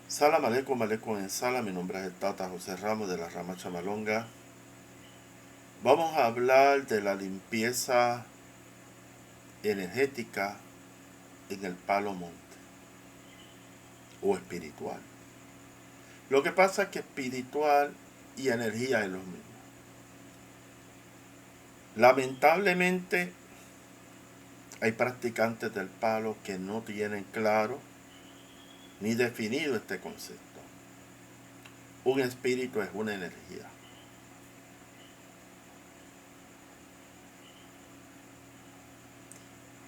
Salam aleikum, aleikum en sala. Mi nombre es el Tata José Ramos de la Rama Chamalonga. Vamos a hablar de la limpieza energética en el palo monte o espiritual. Lo que pasa es que espiritual y energía es lo mismo. Lamentablemente hay practicantes del palo que no tienen claro ni definido este concepto. Un espíritu es una energía.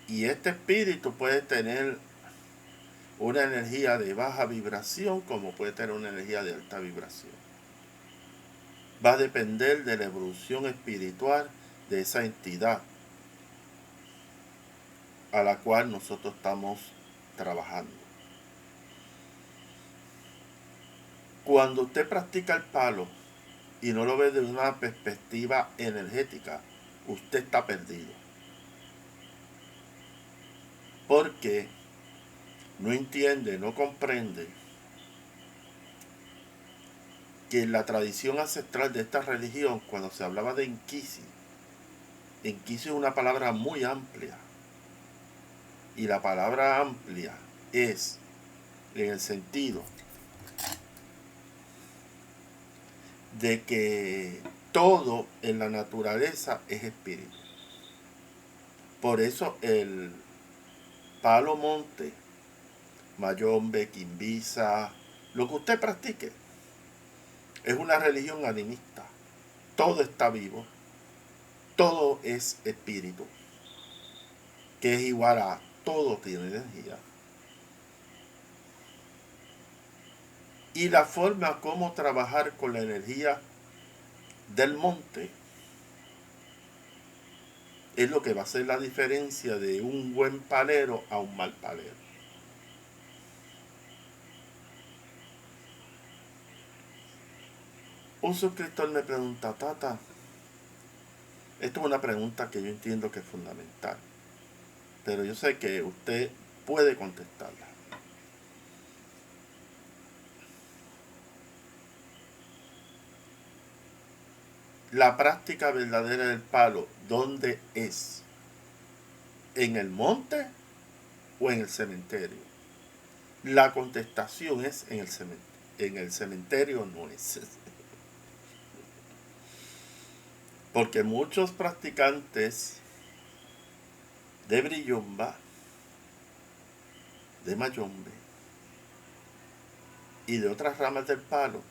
Y este espíritu puede tener una energía de baja vibración como puede tener una energía de alta vibración. Va a depender de la evolución espiritual de esa entidad a la cual nosotros estamos trabajando. Cuando usted practica el palo y no lo ve desde una perspectiva energética, usted está perdido. Porque no entiende, no comprende que en la tradición ancestral de esta religión, cuando se hablaba de Enquisi es una palabra muy amplia. Y la palabra amplia es en el sentido de que todo en la naturaleza es espíritu. Por eso el palo monte, mayombe, quimbisa, lo que usted practique, es una religión animista. Todo está vivo, todo es espíritu, que es igual a todo tiene energía. Y la forma como trabajar con la energía del monte es lo que va a hacer la diferencia de un buen palero a un mal palero. Un suscriptor me pregunta, Tata, esto es una pregunta que yo entiendo que es fundamental, pero yo sé que usted puede contestarla. La práctica verdadera del palo, ¿dónde es? ¿En el monte o en el cementerio? La contestación es en el cementerio. En el cementerio no es. Porque muchos practicantes de brillomba, de mayombe y de otras ramas del palo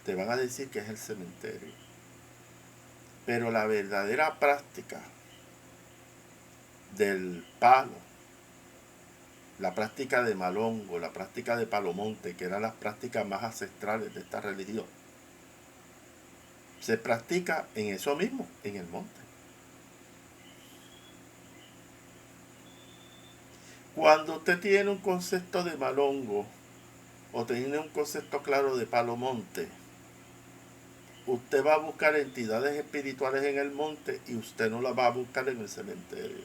te van a decir que es el cementerio. Pero la verdadera práctica del palo, la práctica de malongo, la práctica de palomonte, que eran las prácticas más ancestrales de esta religión, se practica en eso mismo, en el monte. Cuando usted tiene un concepto de malongo o tiene un concepto claro de palomonte, usted va a buscar entidades espirituales en el monte y usted no las va a buscar en el cementerio.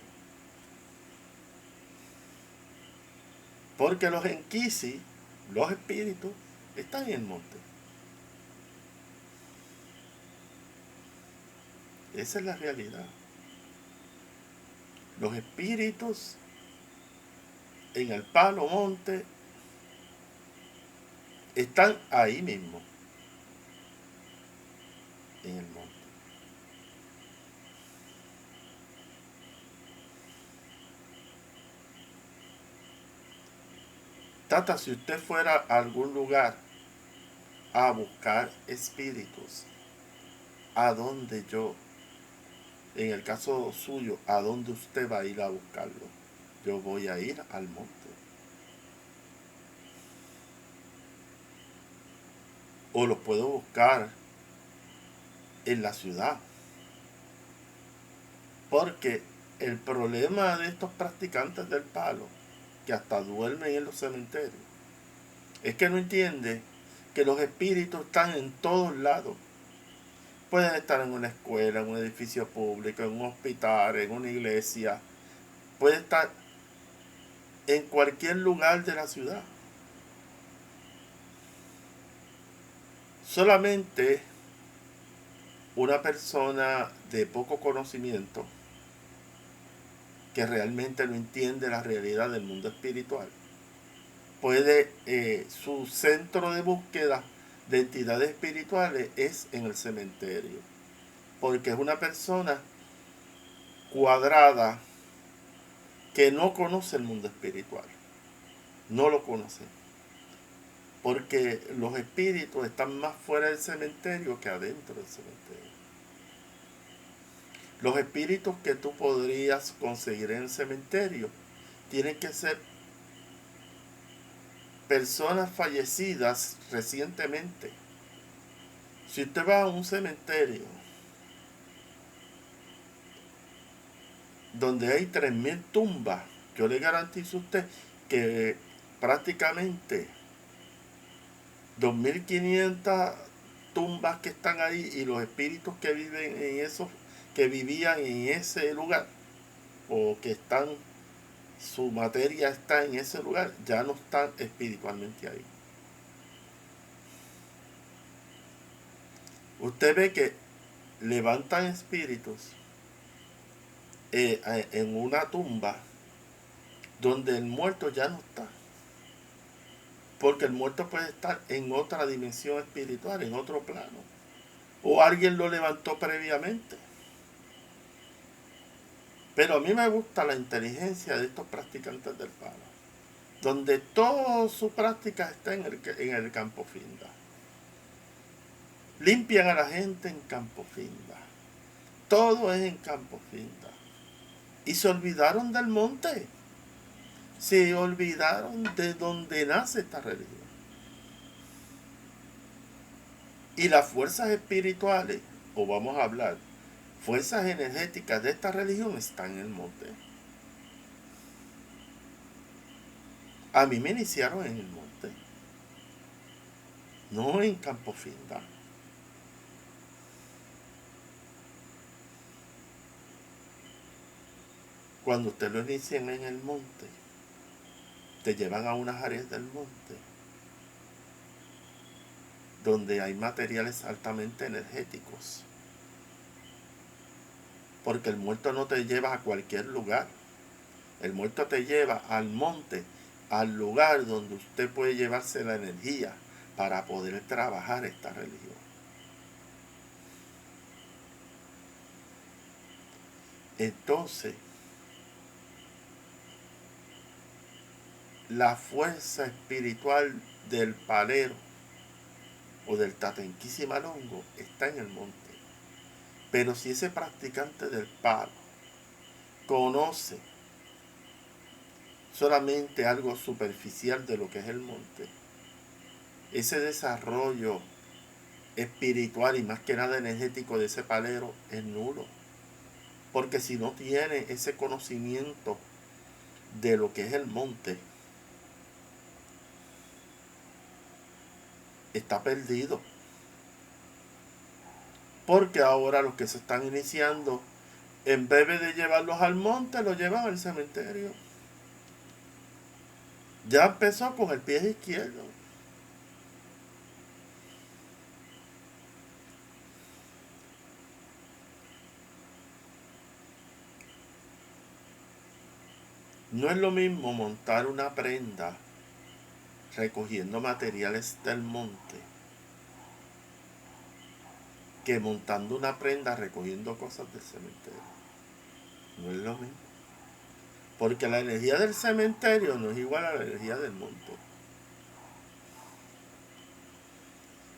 Porque los enquisi, los espíritus, están en el monte. Esa es la realidad. Los espíritus en el palo monte están ahí mismo, en el monte. Tata, si usted fuera a algún lugar a buscar espíritus, ¿a dónde yo, en el caso suyo, a dónde usted va a ir a buscarlo? Yo voy a ir al monte. O los puedo buscar en la ciudad. Porque el problema de estos practicantes del palo, que hasta duermen en los cementerios, es que no entiende que los espíritus están en todos lados. Pueden estar en una escuela, en un edificio público, en un hospital, en una iglesia. Puede estar en cualquier lugar de la ciudad. Solamente una persona de poco conocimiento, que realmente no entiende la realidad del mundo espiritual, puede, su centro de búsqueda de entidades espirituales es en el cementerio, porque es una persona cuadrada que no conoce el mundo espiritual, no lo conoce, porque los espíritus están más fuera del cementerio que adentro del cementerio. Los espíritus que tú podrías conseguir en el cementerio tienen que ser personas fallecidas recientemente. Si usted va a un cementerio donde hay 3000 tumbas, yo le garantizo a usted que prácticamente 2500 tumbas que están ahí y los espíritus que viven en esos, que vivían en ese lugar, o que están, su materia está en ese lugar, ya no están espiritualmente ahí. Usted ve que levantan espíritus en una tumba donde el muerto ya no está, porque el muerto puede estar en otra dimensión espiritual, en otro plano, o alguien lo levantó previamente. Pero a mí me gusta la inteligencia de estos practicantes del palo, donde toda su práctica está en el campo finda. Limpian a la gente en campo finda. Todo es en campo finda. Y se olvidaron del monte. Se olvidaron de donde nace esta religión. Y las fuerzas espirituales, o vamos a hablar, fuerzas energéticas de esta religión están en el monte. A mí me iniciaron en el monte, no en campo finda. Cuando usted lo inician en el monte, te llevan a unas áreas del monte donde hay materiales altamente energéticos. Porque el muerto no te lleva a cualquier lugar. El muerto te lleva al monte, al lugar donde usted puede llevarse la energía para poder trabajar esta religión. Entonces, la fuerza espiritual del palero o del Tatenquisimalongo está en el monte. Pero si ese practicante del palo conoce solamente algo superficial de lo que es el monte, ese desarrollo espiritual y más que nada energético de ese palero es nulo. Porque si no tiene ese conocimiento de lo que es el monte, está perdido. Porque ahora los que se están iniciando, en vez de llevarlos al monte, los llevan al cementerio. Ya empezó con el pie izquierdo. No es lo mismo montar una prenda recogiendo materiales del monte que montando una prenda recogiendo cosas del cementerio. No es lo mismo. Porque la energía del cementerio no es igual a la energía del monte.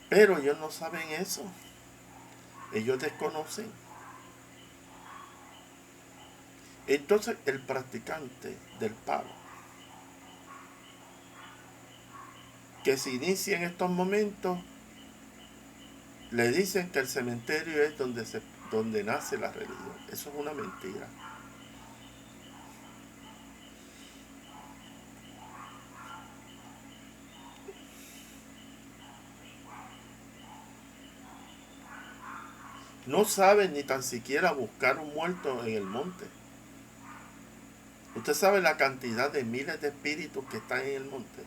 Pero ellos no saben eso. Ellos desconocen. Entonces el practicante del palo que se inicia en estos momentos, le dicen que el cementerio es donde nace la religión. Eso es una mentira. No saben ni tan siquiera buscar un muerto en el monte. Usted sabe la cantidad de miles de espíritus que están en el monte.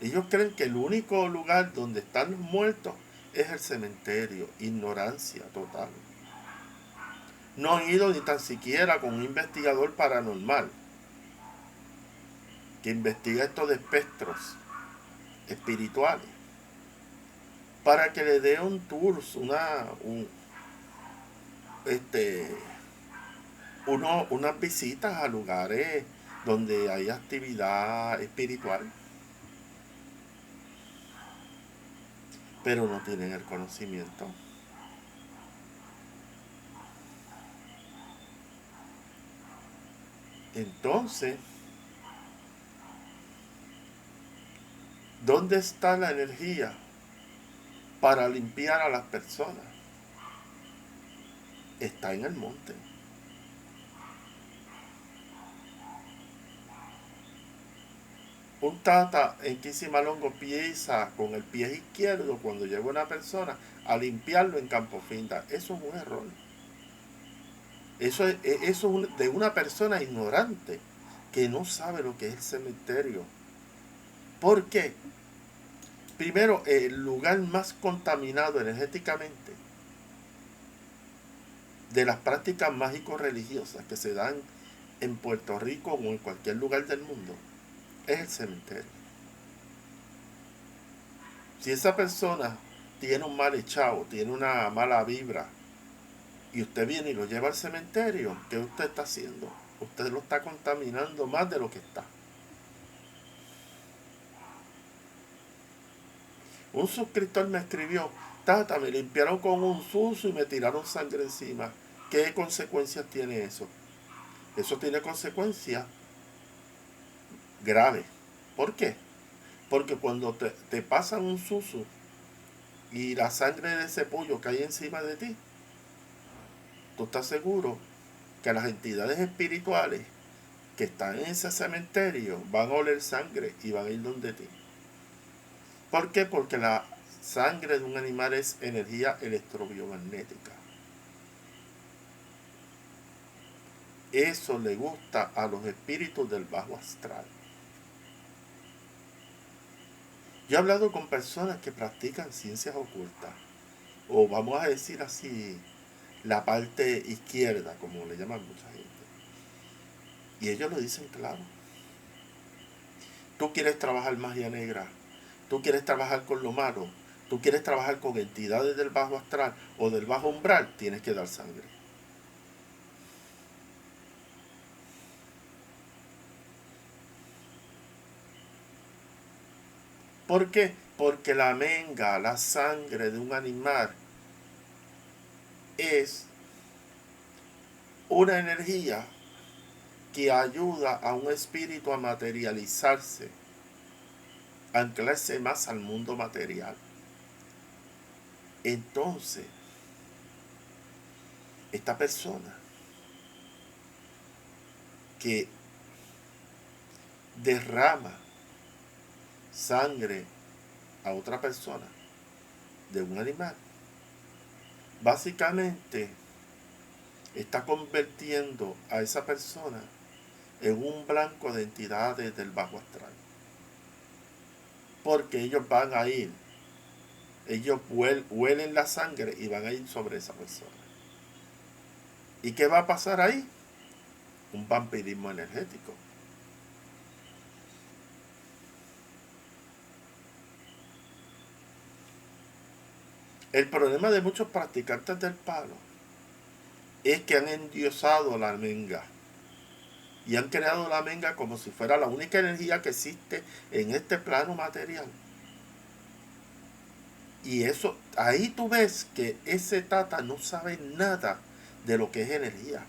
Ellos creen que el único lugar donde están los muertos es el cementerio. Ignorancia total. No han ido ni tan siquiera con un investigador paranormal que investiga estos espectros espirituales para que le dé un tour, este, unas visitas a lugares donde hay actividad espiritual, pero no tienen el conocimiento. Entonces, ¿dónde está la energía para limpiar a las personas? Está en el monte. Un tata en Quisimalongo empieza con el pie izquierdo cuando llega una persona a limpiarlo en Campo Finda. Eso es un error. Eso es de una persona ignorante que no sabe lo que es el cementerio. ¿Por qué? Primero, el lugar más contaminado energéticamente de las prácticas mágico-religiosas que se dan en Puerto Rico o en cualquier lugar del mundo es el cementerio. Si esa persona tiene un mal echado, tiene una mala vibra, y usted viene y lo lleva al cementerio, ¿qué usted está haciendo? Usted lo está contaminando más de lo que está. Un suscriptor me escribió: Tata, me limpiaron con un suso y me tiraron sangre encima. ¿Qué consecuencias tiene eso? Eso tiene consecuencias graves. ¿Por qué? Porque cuando te pasan un suso y la sangre de ese pollo cae encima de ti, tú estás seguro que las entidades espirituales que están en ese cementerio van a oler sangre y van a ir donde ti. ¿Por qué? Porque la sangre de un animal es energía electrobiomagnética. Eso le gusta a los espíritus del bajo astral. Yo he hablado con personas que practican ciencias ocultas, o vamos a decir así, la parte izquierda, como le llaman mucha gente. Y ellos lo dicen claro. Tú quieres trabajar magia negra, tú quieres trabajar con lo malo, tú quieres trabajar con entidades del bajo astral o del bajo umbral, tienes que dar sangre. ¿Por qué? Porque la menga, la sangre de un animal, es una energía que ayuda a un espíritu a materializarse, a anclarse más al mundo material. Entonces, esta persona que derrama sangre a otra persona de un animal, básicamente está convirtiendo a esa persona en un blanco de entidades del bajo astral. Porque ellos van a ir, ellos huelen la sangre y van a ir sobre esa persona. ¿Y qué va a pasar ahí? Un vampirismo energético. El problema de muchos practicantes del palo es que han endiosado la menga y han creado la menga como si fuera la única energía que existe en este plano material. Y eso, ahí tú ves que ese tata no sabe nada de lo que es energía.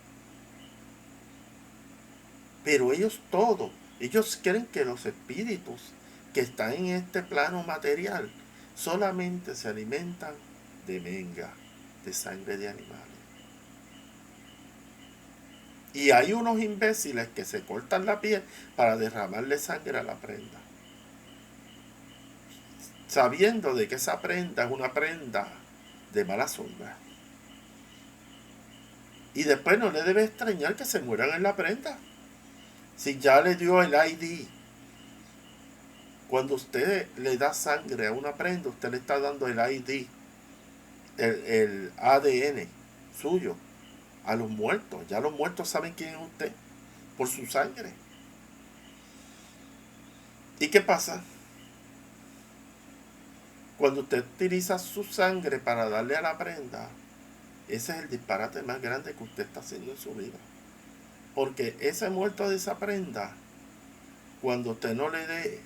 Pero ellos creen que los espíritus que están en este plano material solamente se alimentan de menga, de sangre de animales. Y hay unos imbéciles que se cortan la piel para derramarle sangre a la prenda, sabiendo de que esa prenda es una prenda de mala sombra. Y después no le debe extrañar que se mueran en la prenda. Si ya le dio el ID, Cuando usted le da sangre a una prenda, usted le está dando el ID, el ADN suyo a los muertos. Ya los muertos saben quién es usted por su sangre. ¿Y qué pasa? Cuando usted utiliza su sangre para darle a la prenda, ese es el disparate más grande que usted está haciendo en su vida. Porque ese muerto de esa prenda, cuando usted no le dé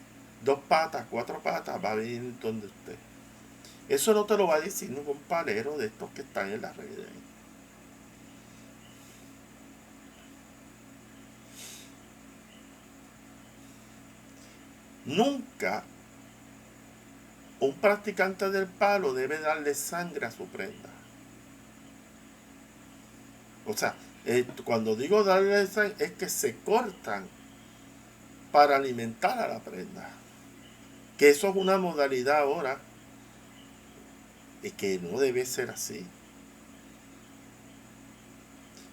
2 patas, 4 patas, va a venir donde usted. Eso no te lo va a decir ningún palero de estos que están en las redes. Nunca un practicante del palo debe darle sangre a su prenda. O sea, cuando digo darle sangre, es que se cortan para alimentar a la prenda. Que eso es una modalidad ahora y que no debe ser así.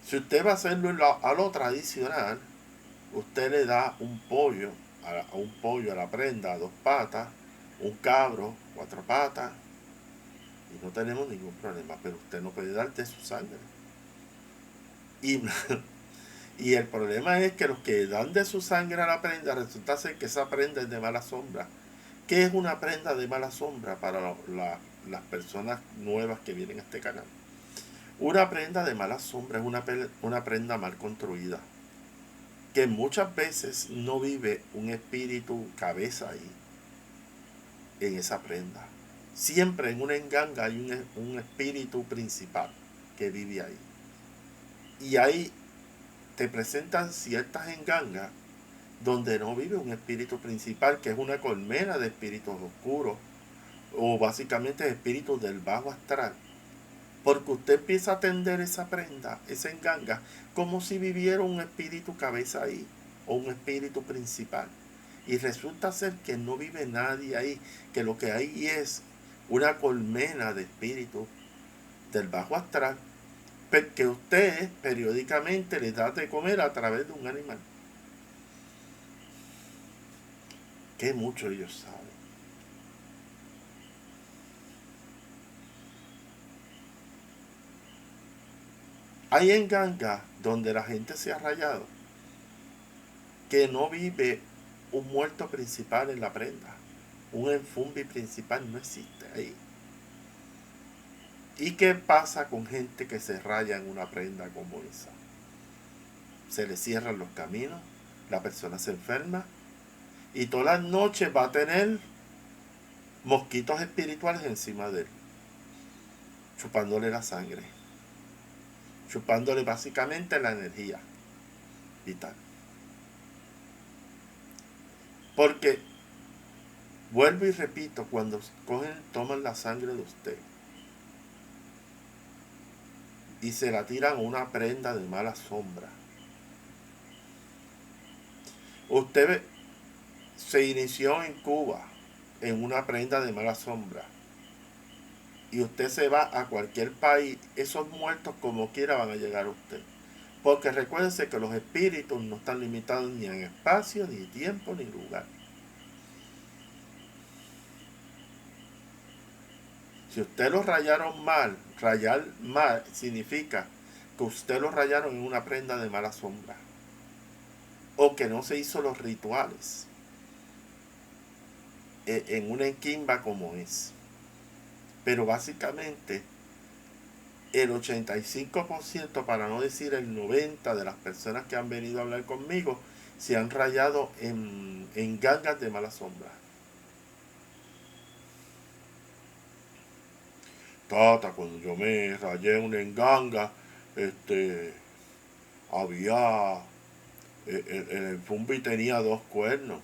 Si usted va a hacerlo a lo tradicional, usted le da un pollo a la prenda, 2 patas, un cabro, 4 patas, y no tenemos ningún problema, pero usted no puede darte su sangre. Y, y el problema es que los que dan de su sangre a la prenda, resulta ser que esa prenda es de mala sombra. ¿Qué es una prenda de mala sombra para las personas nuevas que vienen a este canal? Una prenda de mala sombra es una prenda mal construida, que muchas veces no vive un espíritu cabeza ahí, en esa prenda. Siempre en una enganga hay un espíritu principal que vive ahí. Y ahí te presentan ciertas engangas donde no vive un espíritu principal, que es una colmena de espíritus oscuros, o básicamente espíritus del bajo astral. Porque usted empieza a atender esa prenda, esa enganga, como si viviera un espíritu cabeza ahí, o un espíritu principal. Y resulta ser que no vive nadie ahí, que lo que hay es una colmena de espíritus del bajo astral, que usted periódicamente le da de comer a través de un animal. Que mucho ellos saben. Hay engangas donde la gente se ha rayado, que no vive un muerto principal en la prenda. Un enfumbi principal no existe ahí. ¿Y qué pasa con gente que se raya en una prenda como esa? Se le cierran los caminos, la persona se enferma y todas las noches va a tener mosquitos espirituales encima de él, chupándole la sangre, chupándole básicamente la energía vital. Porque, vuelvo y repito, cuando toman la sangre de usted y se la tiran a una prenda de mala sombra, usted se inició en Cuba en una prenda de mala sombra y usted se va a cualquier país, esos muertos como quiera van a llegar a usted. Porque recuérdense que los espíritus no están limitados ni en espacio, ni tiempo, ni lugar. Si usted lo rayaron mal, rayar mal significa que usted lo rayaron en una prenda de mala sombra. O que no se hizo los rituales en una enquimba como es. Pero básicamente el 85%, para no decir el 90% de las personas que han venido a hablar conmigo, se han rayado en gangas de mala sombra. Tata, cuando yo me rayé en una enganga, había, el Fumbi tenía 2 cuernos.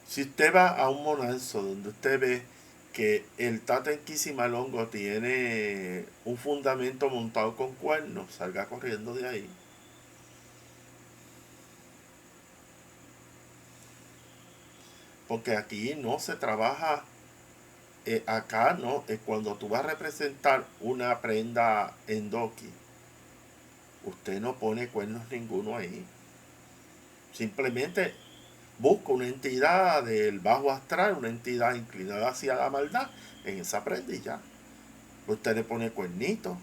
Si usted va a un monanzo donde usted ve que el Tata Enquisimalongo tiene un fundamento montado con cuernos, salga corriendo de ahí. Porque aquí no se trabaja, acá no, cuando tú vas a representar una prenda en Doki, usted no pone cuernos ninguno ahí. Simplemente busca una entidad del bajo astral, una entidad inclinada hacia la maldad, en esa prenda y ya. Usted le pone cuernitos,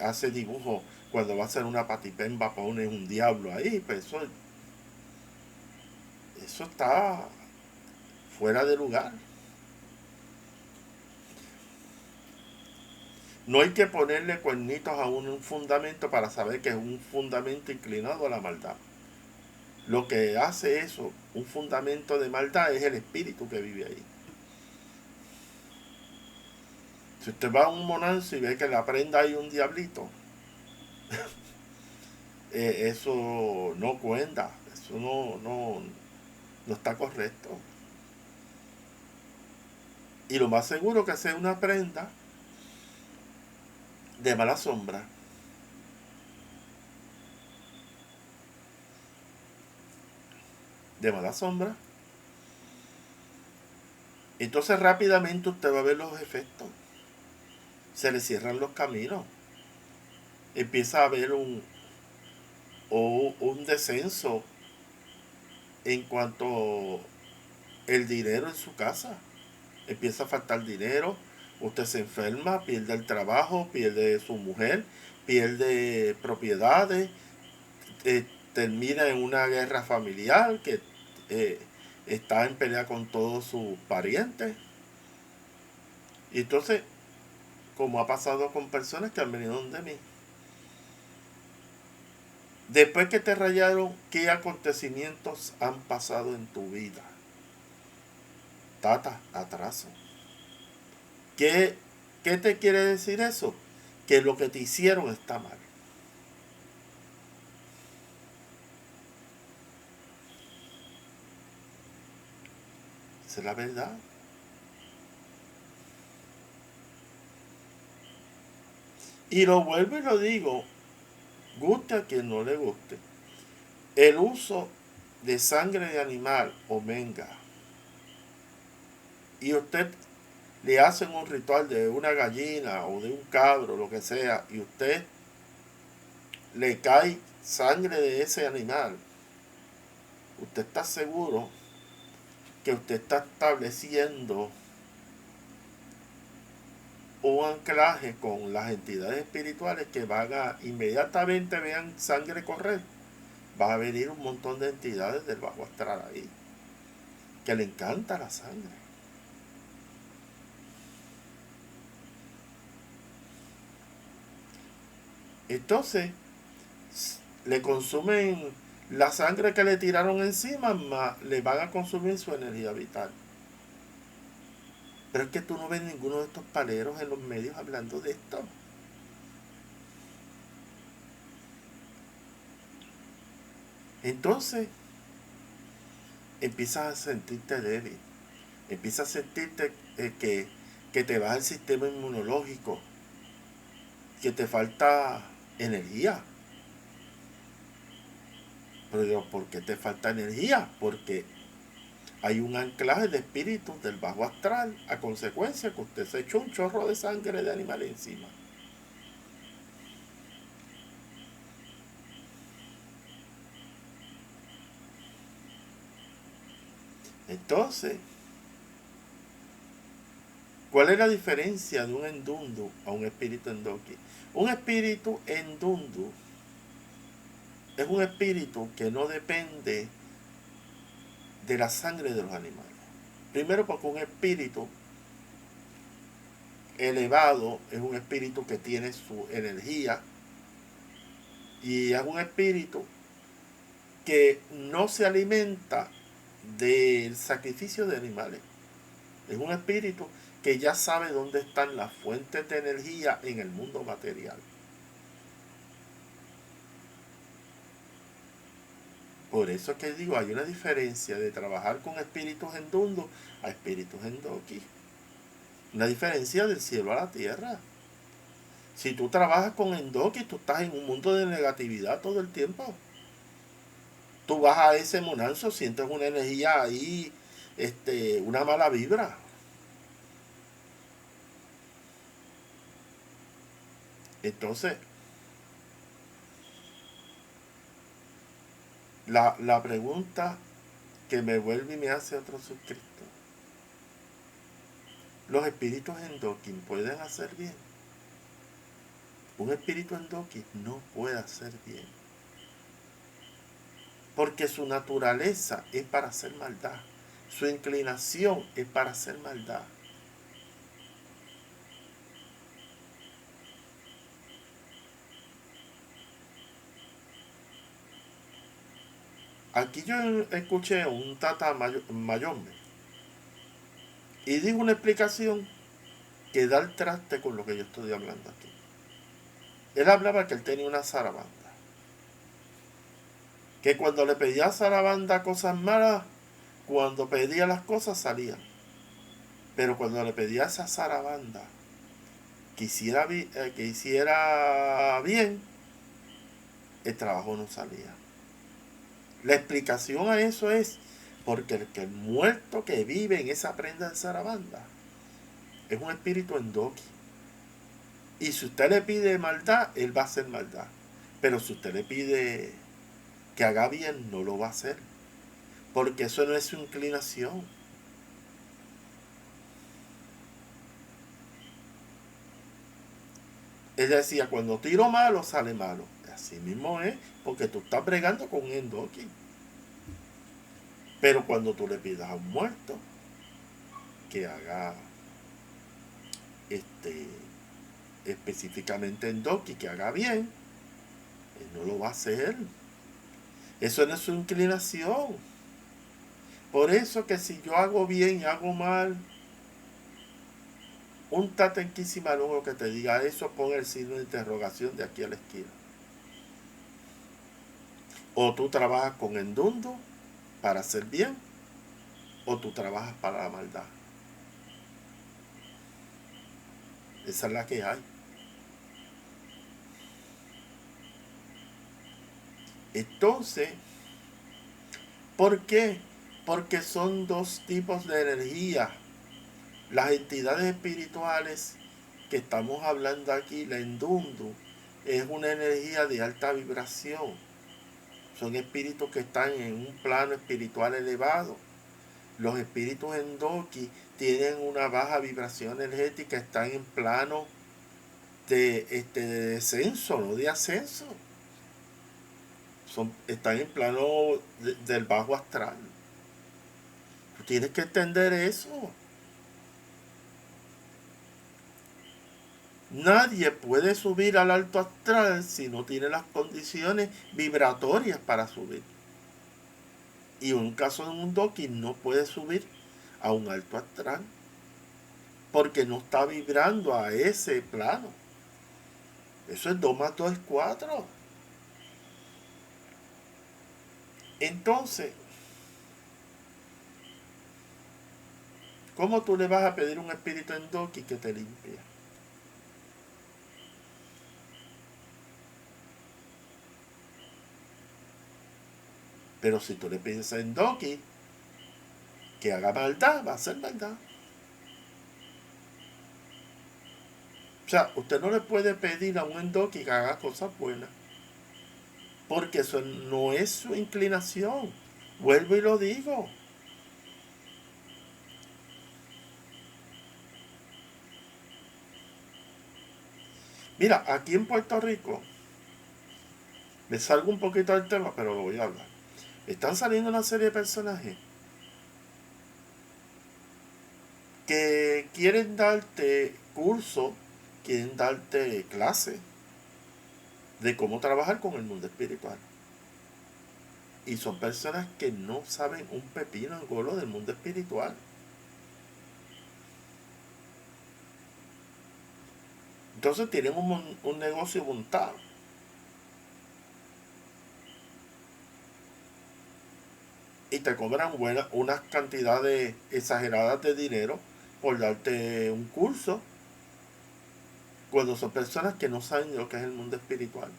hace dibujo, cuando va a hacer una patipemba pone un diablo ahí, pues eso está fuera de lugar. No hay que ponerle cuernitos a un fundamento para saber que es un fundamento inclinado a la maldad. Lo que hace eso, un fundamento de maldad, es el espíritu que vive ahí. Si usted va a un monanzo y ve que en la prenda hay un diablito, eso no cuenta, eso no está correcto. Y lo más seguro que sea una prenda de mala sombra. De mala sombra. Entonces rápidamente usted va a ver los efectos. Se le cierran los caminos. Empieza a haber un descenso en cuanto el dinero en su casa. Empieza a faltar dinero, usted se enferma, pierde el trabajo, pierde su mujer, pierde propiedades, termina en una guerra familiar que eh, está en pelea con todos sus parientes. Y entonces, como ha pasado con personas que han venido donde mí, después que te rayaron, ¿qué acontecimientos han pasado en tu vida? Tata, atraso. ¿Qué, ¿Qué te quiere decir eso? Que lo que te hicieron está mal. Esa es la verdad. Y lo vuelvo y lo digo, guste a quien no le guste. El uso de sangre de animal o menga y usted le hacen un ritual de una gallina o de un cabro, lo que sea, y usted le cae sangre de ese animal, usted está seguro que usted está estableciendo un anclaje con las entidades espirituales que van a inmediatamente vean sangre correr. Va a venir un montón de entidades del bajo astral ahí que le encanta la sangre. Entonces le consumen la sangre que le tiraron encima, más le van a consumir su energía vital. Pero es que tú no ves ninguno de estos paleros en los medios hablando de esto. Entonces empiezas a sentirte débil, empiezas a sentirte que te baja el sistema inmunológico, que te falta energía. Pero digo, ¿por qué te falta energía? Porque hay un anclaje de espíritus del bajo astral a consecuencia que usted se echó un chorro de sangre de animal encima. Entonces, ¿cuál es la diferencia de un endundu a un espíritu endoki? Un espíritu endundu es un espíritu que no depende de la sangre de los animales. Primero porque un espíritu elevado es un espíritu que tiene su energía y es un espíritu que no se alimenta del sacrificio de animales. Es un espíritu que ya sabe dónde están las fuentes de energía en el mundo material. Por eso es que digo, hay una diferencia de trabajar con espíritus endundos a espíritus endoki. Una diferencia del cielo a la tierra. Si tú trabajas con endoki, tú estás en un mundo de negatividad todo el tiempo. Tú vas a ese monanzo, sientes una energía ahí, una mala vibra. Entonces, La pregunta que me vuelve y me hace otro suscriptor. ¿Los espíritus endokin pueden hacer bien? Un espíritu endokin no puede hacer bien. Porque su naturaleza es para hacer maldad. Su inclinación es para hacer maldad. Aquí yo escuché a un tata mayombe y dijo una explicación que da el traste con lo que yo estoy hablando aquí. Él hablaba que él tenía una zarabanda. Que cuando le pedía a zarabanda cosas malas, cuando pedía las cosas salían. Pero cuando le pedía a esa zarabanda que hiciera bien, el trabajo no salía. La explicación a eso es porque el muerto que vive en esa prenda de zarabanda es un espíritu endoki. Y si usted le pide maldad, él va a hacer maldad. Pero si usted le pide que haga bien, no lo va a hacer. Porque eso no es su inclinación. Él decía, cuando tiro malo, sale malo. Así mismo es, porque tú estás bregando con un endoki. Pero cuando tú le pidas a un muerto que haga específicamente endoki, que haga bien, él no lo va a hacer. Eso no es su inclinación. Por eso que si yo hago bien y hago mal, un tatenquísimo que te diga eso, pon el signo de interrogación de aquí a la esquina. O tú trabajas con endundo para hacer bien, o tú trabajas para la maldad. Esa es la que hay. Entonces, ¿por qué? Porque son dos tipos de energía. Las entidades espirituales que estamos hablando aquí, la Endundu, es una energía de alta vibración. Son espíritus que están en un plano espiritual elevado. Los espíritus Endoki tienen una baja vibración energética, están en plano de descenso, no de ascenso. Están en plano del bajo astral. Tú tienes que entender eso. Nadie puede subir al alto astral si no tiene las condiciones vibratorias para subir. Y en un caso de un Doki no puede subir a un alto astral porque no está vibrando a ese plano. Eso es 2 más 2 es 4. Entonces, ¿cómo tú le vas a pedir a un espíritu en Doki que te limpie? Pero si tú le pides a Endoki que haga maldad, va a hacer maldad. O sea, usted no le puede pedir a un Endoki que haga cosas buenas, porque eso no es su inclinación. Vuelvo y lo digo. Mira, aquí en Puerto Rico, me salgo un poquito del tema, pero lo voy a hablar. Están saliendo una serie de personajes que quieren darte curso, quieren darte clase de cómo trabajar con el mundo espiritual. Y son personas que no saben un pepino en golo del mundo espiritual. Entonces tienen un negocio montado. Y te cobran unas cantidades exageradas de dinero por darte un curso, cuando son personas que no saben lo que es el mundo espiritual.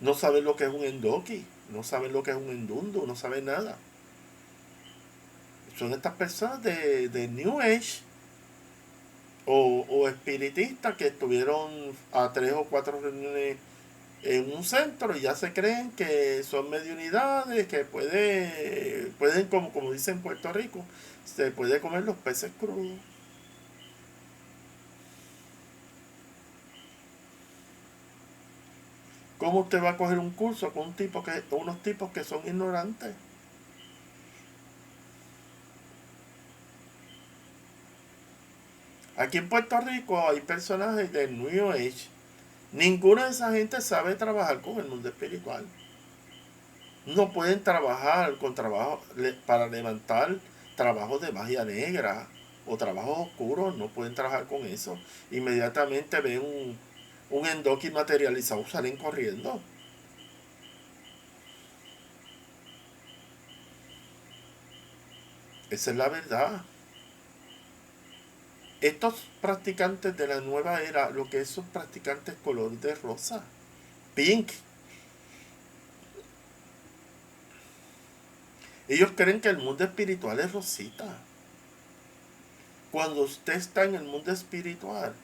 No saben lo que es un endoki, no saben lo que es un endundo, no saben nada. Son estas personas de New Age o espiritistas que estuvieron a 3 o 4 reuniones en un centro y ya se creen que son mediunidades, que pueden como dicen en Puerto Rico, se puede comer los peces crudos. ¿Cómo usted va a coger un curso con unos tipos que son ignorantes? Aquí en Puerto Rico hay personajes del New Age. Ninguna de esa gente sabe trabajar con el mundo espiritual. No pueden trabajar con trabajo para levantar trabajos de magia negra o trabajos oscuros. No pueden trabajar con eso. Inmediatamente ven un endoki materializado, salen corriendo. Esa es la verdad. Estos practicantes de la nueva era, lo que son practicantes color de rosa, pink, ellos creen que el mundo espiritual es rosita. Cuando usted está en el mundo espiritual,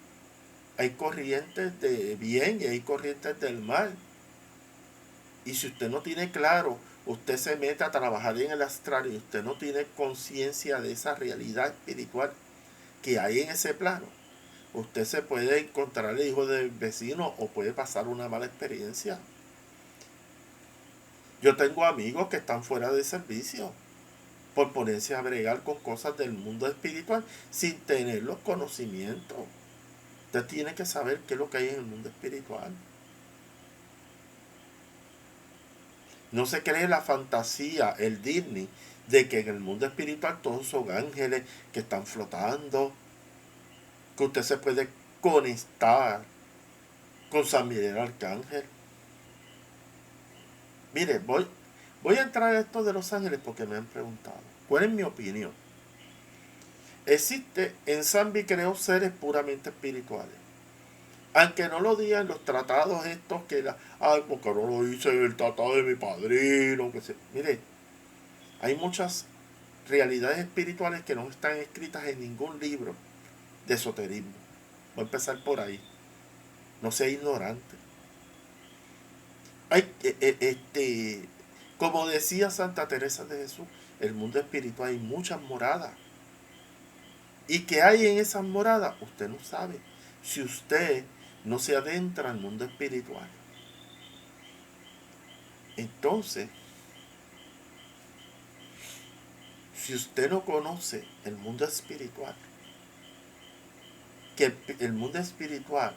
hay corrientes de bien y hay corrientes del mal. Y si usted no tiene claro, usted se mete a trabajar en el astral y usted no tiene conciencia de esa realidad espiritual que hay en ese plano, usted se puede encontrar el hijo del vecino o puede pasar una mala experiencia. Yo tengo amigos que están fuera de servicio por ponerse a bregar con cosas del mundo espiritual sin tener los conocimientos. Usted tiene que saber qué es lo que hay en el mundo espiritual. No se cree la fantasía, el Disney, de que en el mundo espiritual todos son ángeles que están flotando, que usted se puede conectar con San Miguel Arcángel. Mire, voy a entrar a esto de los ángeles porque me han preguntado. ¿Cuál es mi opinión? Existe, en Zambi creo seres puramente espirituales. Aunque no lo digan los tratados estos ay, porque no lo dice el tratado de mi padrino, que se, mire, hay muchas realidades espirituales que no están escritas en ningún libro de esoterismo. Voy a empezar por ahí. No sea ignorante. Hay, como decía Santa Teresa de Jesús, el mundo espiritual hay muchas moradas. ¿Y qué hay en esas moradas? Usted no sabe. Si usted no se adentra al mundo espiritual. Entonces, si usted no conoce el mundo espiritual, que el mundo espiritual,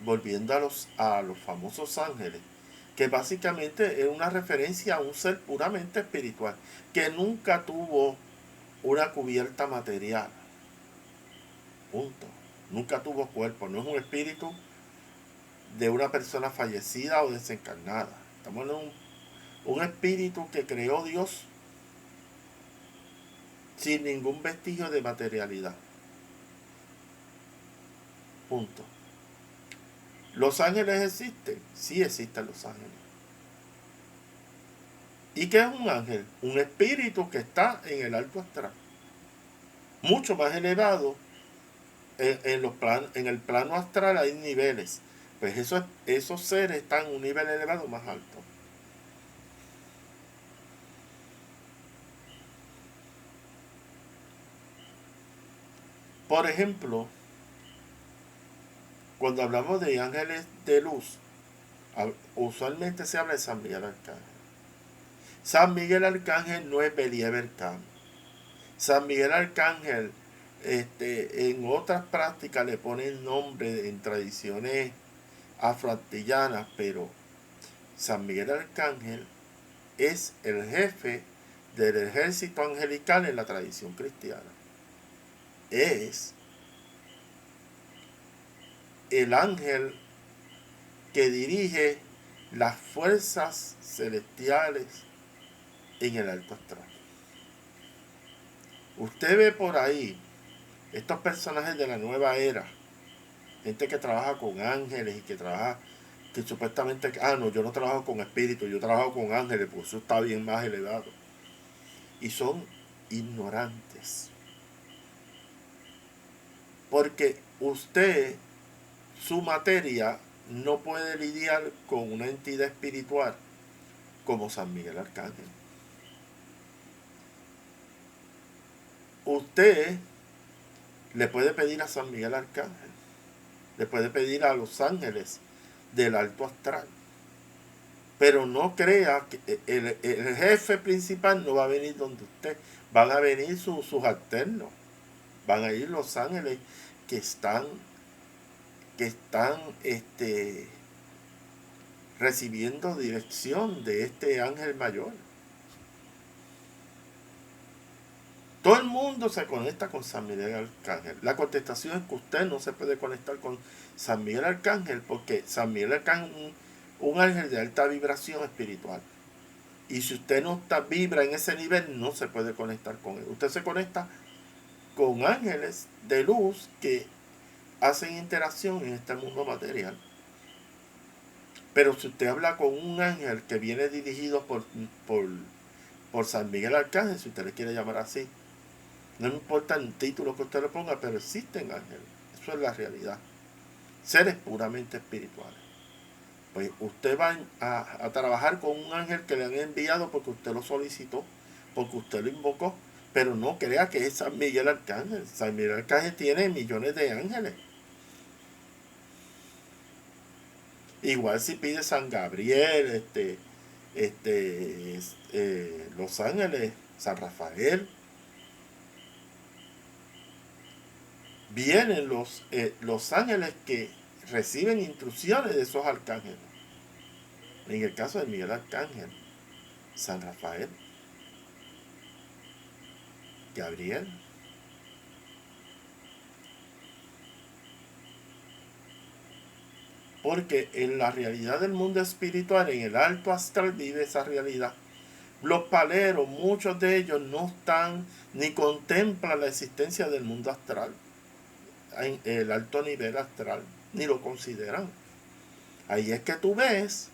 volviendo a los famosos ángeles, que básicamente es una referencia a un ser puramente espiritual, que nunca tuvo una cubierta material. Punto. Nunca tuvo cuerpo. No es un espíritu de una persona fallecida o desencarnada. Estamos en un espíritu que creó Dios sin ningún vestigio de materialidad. Punto. ¿Los ángeles existen? Sí existen los ángeles. ¿Y qué es un ángel? Un espíritu que está en el alto astral. Mucho más elevado. En el plano astral hay niveles. Pues esos seres están en un nivel elevado más alto. Por ejemplo, cuando hablamos de ángeles de luz, usualmente se habla de San Miguel Arcángel. San Miguel Arcángel no es Believer Khan. San Miguel Arcángel, en otras prácticas le ponen nombre en tradiciones afroantillanas, pero San Miguel Arcángel es el jefe del ejército angelical en la tradición cristiana. Es el ángel que dirige las fuerzas celestiales en el alto astral. Usted ve por ahí estos personajes de la nueva era, gente que trabaja con ángeles y que supuestamente, no, yo no trabajo con espíritus, yo trabajo con ángeles, pues eso está bien más elevado. Y son ignorantes. Porque usted, su materia no puede lidiar con una entidad espiritual como San Miguel Arcángel. Usted le puede pedir a San Miguel Arcángel, le puede pedir a los ángeles del alto astral, pero no crea que el jefe principal no va a venir donde usted, van a venir sus alternos, van a ir los ángeles que están recibiendo dirección de este ángel mayor. Todo el mundo se conecta con San Miguel Arcángel. La contestación es que usted no se puede conectar con San Miguel Arcángel porque San Miguel Arcángel es un ángel de alta vibración espiritual. Y si usted no vibra en ese nivel, no se puede conectar con él. Usted se conecta con ángeles de luz que hacen interacción en este mundo material. Pero si usted habla con un ángel que viene dirigido por San Miguel Arcángel, si usted le quiere llamar así, no importa el título que usted le ponga, pero existen ángeles. Eso es la realidad. Seres puramente espirituales. Pues usted va a trabajar con un ángel que le han enviado porque usted lo solicitó, porque usted lo invocó. Pero no crea que es San Miguel Arcángel. San Miguel Arcángel tiene millones de ángeles. Igual si pide San Gabriel, Los Ángeles, San Rafael, vienen los ángeles que reciben instrucciones de esos arcángeles. En el caso de Miguel Arcángel, San Rafael, Gabriel. Porque en la realidad del mundo espiritual, en el alto astral vive esa realidad. Los paleros, muchos de ellos no están ni contemplan la existencia del mundo astral, en el alto nivel astral, ni lo consideran. Ahí es que tú ves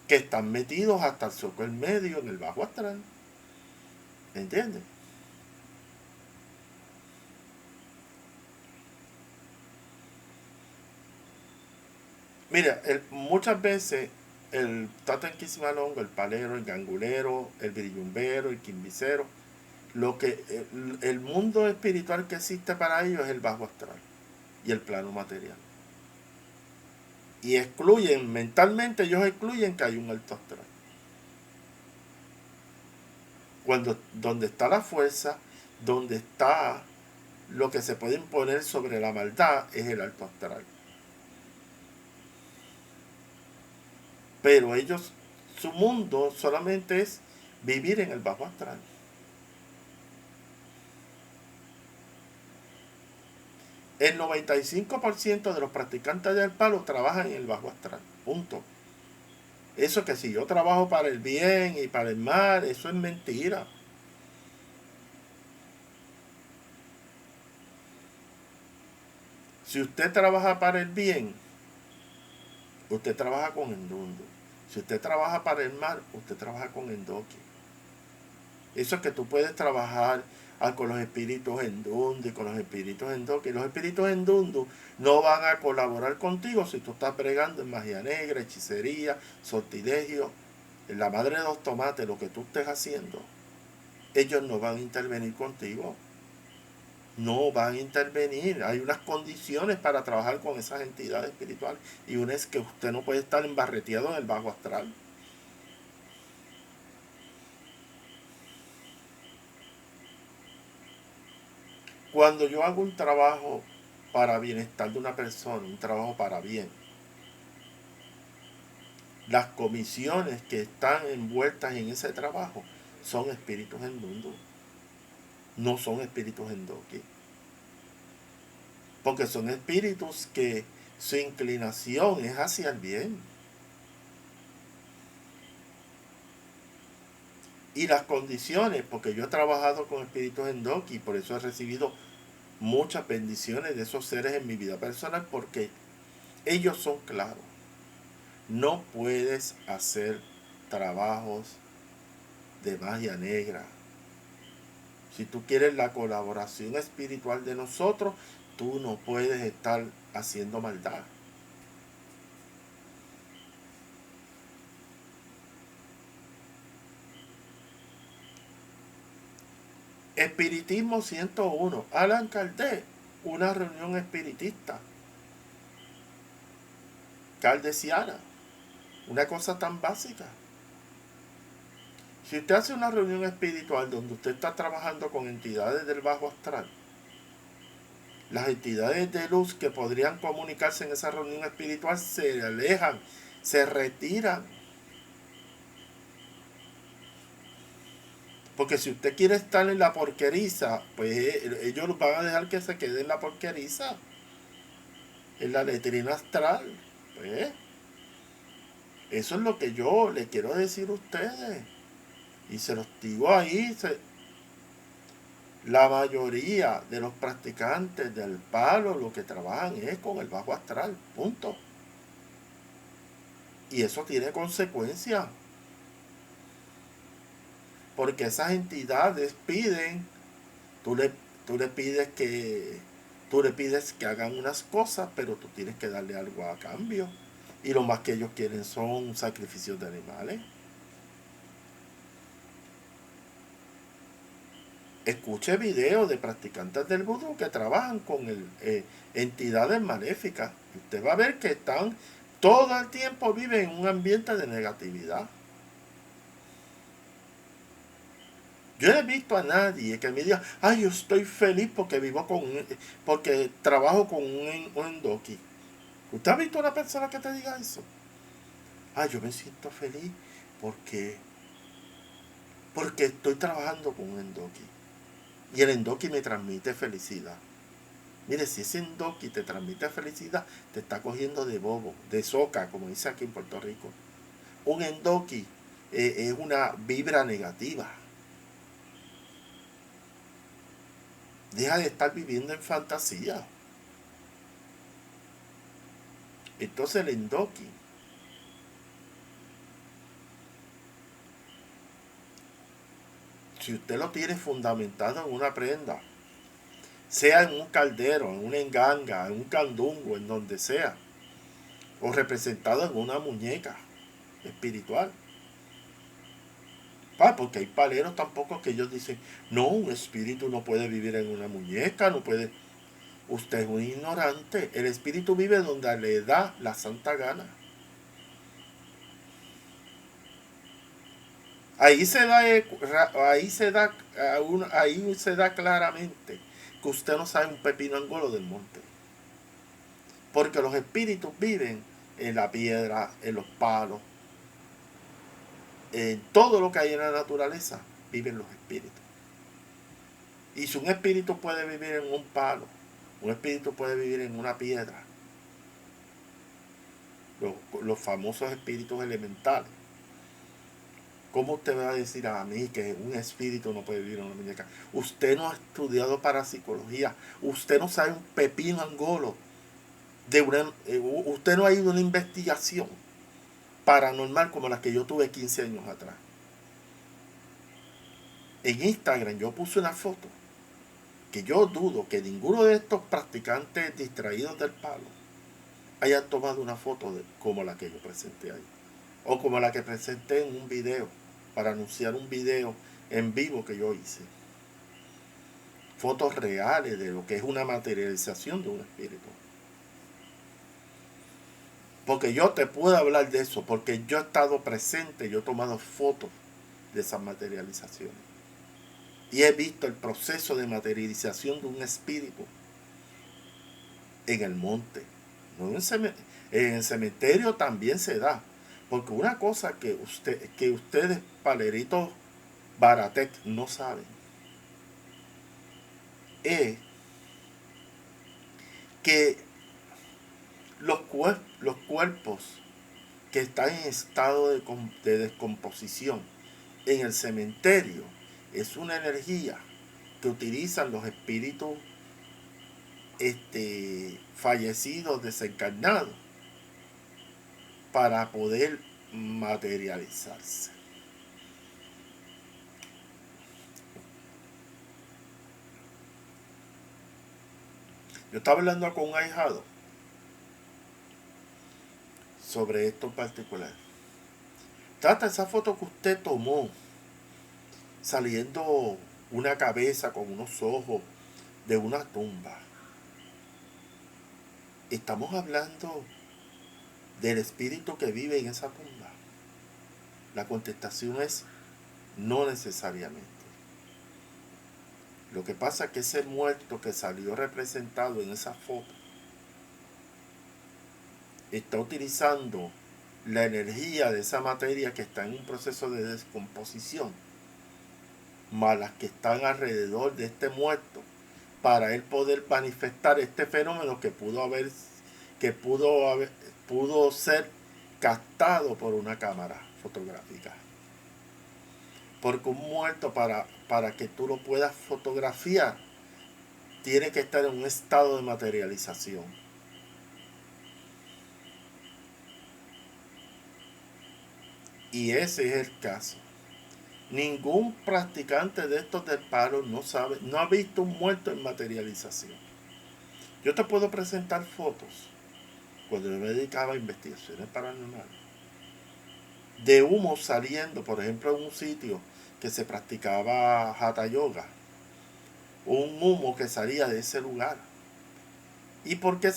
que están metidos hasta el soco el medio en el bajo astral. ¿Entiendes? Mira, muchas veces el Tatanquisimalongo, el palero, el gangulero, el virillumbero, el quimbicero, el mundo espiritual que existe para ellos es el bajo astral y el plano material. Y excluyen, mentalmente ellos excluyen que hay un alto astral. Donde está la fuerza, donde está lo que se puede imponer sobre la maldad, es el alto astral. Pero ellos, su mundo solamente es vivir en el bajo astral. El 95% de los practicantes del palo trabajan en el bajo astral. Punto. Eso que si yo trabajo para el bien y para el mal, eso es mentira. Si usted trabaja para el bien, usted trabaja con Endundo. Si usted trabaja para el mal, usted trabaja con Endoki. Eso es que tú puedes trabajar con los espíritus Endundo y con los espíritus Endoki. Los espíritus Endundo no van a colaborar contigo si tú estás bregando en magia negra, hechicería, sortilegio, en la madre de los tomates, lo que tú estés haciendo. Ellos no van a intervenir contigo. No van a intervenir. Hay unas condiciones para trabajar con esas entidades espirituales. Y una es que usted no puede estar embarreteado en el bajo astral. Cuando yo hago un trabajo para bienestar de una persona, un trabajo para bien, las comisiones que están envueltas en ese trabajo son espíritus en mundo, no son espíritus en doki. Porque son espíritus que su inclinación es hacia el bien. Y las condiciones, porque yo he trabajado con espíritus en doki, por eso he recibido muchas bendiciones de esos seres en mi vida personal, porque ellos son claros. No puedes hacer trabajos de magia negra. Si tú quieres la colaboración espiritual de nosotros, tú no puedes estar haciendo maldad. Espiritismo 101. Allan Kardec, una reunión espiritista kardeciana. Una cosa tan básica. Si usted hace una reunión espiritual donde usted está trabajando con entidades del bajo astral, las entidades de luz que podrían comunicarse en esa reunión espiritual se alejan, se retiran. Porque si usted quiere estar en la porqueriza, pues ellos van a dejar que se quede en la porqueriza, en la letrina astral. Pues eso es lo que yo le quiero decir a ustedes. Y se los digo ahí, la mayoría de los practicantes del palo lo que trabajan es con el bajo astral, punto. Y eso tiene consecuencias. Porque esas entidades piden, tú le pides que hagan unas cosas, pero tú tienes que darle algo a cambio. Y lo más que ellos quieren son sacrificios de animales. Escuche videos de practicantes del vudú que trabajan con entidades maléficas. Usted va a ver que están todo el tiempo viven en un ambiente de negatividad. Yo no he visto a nadie que me diga, ay, yo estoy feliz porque porque trabajo con un endoki. ¿Usted ha visto a una persona que te diga eso? Ah, yo me siento feliz porque estoy trabajando con un endoki. Y el endoki me transmite felicidad. Mire, si ese endoki te transmite felicidad, te está cogiendo de bobo, de soca, como dice aquí en Puerto Rico. Un endoki es una vibra negativa. Deja de estar viviendo en fantasía. Entonces el endoki, si usted lo tiene fundamentado en una prenda, sea en un caldero, en una enganga, en un candungo, en donde sea, o representado en una muñeca espiritual. Porque hay paleros tampoco que ellos dicen, no, un espíritu no puede vivir en una muñeca, no puede. Usted es un ignorante. El espíritu vive donde le da la santa gana. Ahí se da claramente que usted no sabe un pepino angolo del monte. Porque los espíritus viven en la piedra, en los palos, en todo lo que hay en la naturaleza, viven los espíritus. Y si un espíritu puede vivir en un palo, un espíritu puede vivir en una piedra, los famosos espíritus elementales, ¿cómo usted va a decir a mí que un espíritu no puede vivir en una muñeca? Usted no ha estudiado parapsicología, usted no sabe un pepino angolo, usted no ha ido a una investigación paranormal como la que yo tuve 15 años atrás. En Instagram yo puse una foto que yo dudo que ninguno de estos practicantes distraídos del palo haya tomado una foto como la que yo presenté ahí, o como la que presenté en un video para anunciar un video en vivo que yo hice. Fotos reales de lo que es una materialización de un espíritu. Porque yo te puedo hablar de eso, porque yo he estado presente, yo he tomado fotos de esas materializaciones. Y he visto el proceso de materialización de un espíritu en el monte. No en el cementerio también se da. Porque una cosa que ustedes, paleritos Baratec, no saben, es que los cuerpos que están en estado de descomposición en el cementerio es una energía que utilizan los espíritus fallecidos, desencarnados, para poder materializarse. Yo estaba hablando con un ahijado sobre esto en particular. Trata esa foto que usted tomó saliendo una cabeza con unos ojos de una tumba. Estamos hablando del espíritu que vive en esa tumba. La contestación es no necesariamente. Lo que pasa es que ese muerto que salió representado en esa foto está utilizando la energía de esa materia que está en un proceso de descomposición, más las que están alrededor de este muerto, para él poder manifestar este fenómeno que pudo ser captado por una cámara fotográfica. Porque un muerto, para que tú lo puedas fotografiar, tiene que estar en un estado de materialización. Y ese es el caso. Ningún practicante de estos del palo no ha visto un muerto en materialización. Yo te puedo presentar fotos, cuando yo me dedicaba a investigaciones paranormales, de humo saliendo, por ejemplo, en un sitio que se practicaba Hatha Yoga, un humo que salía de ese lugar. ¿Y por qué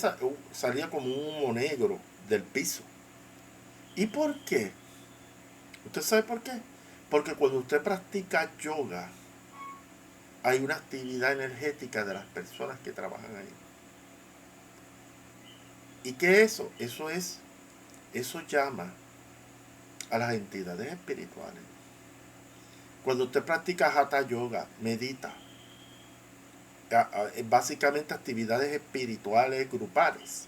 salía como un humo negro del piso? ¿Y por qué? ¿Usted sabe por qué? Porque cuando usted practica yoga, hay una actividad energética de las personas que trabajan ahí. ¿Y qué es eso? Eso llama a las entidades espirituales. Cuando usted practica Hatha Yoga, medita, básicamente actividades espirituales grupales.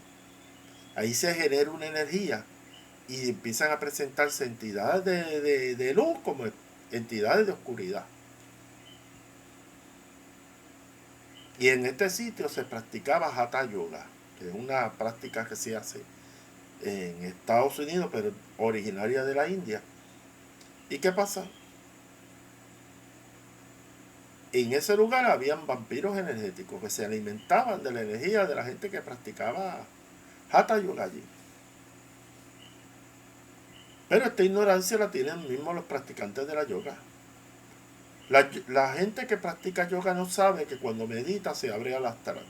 Ahí se genera una energía y empiezan a presentarse entidades de luz como entidades de oscuridad. Y en este sitio se practicaba Hatha Yoga, que es una práctica que se hace en Estados Unidos, pero originaria de la India. ¿Y qué pasa? En ese lugar habían vampiros energéticos que se alimentaban de la energía de la gente que practicaba Hatha Yoga allí. Pero esta ignorancia la tienen mismos los practicantes de la yoga. La gente que practica yoga no sabe que cuando medita se abre al astral.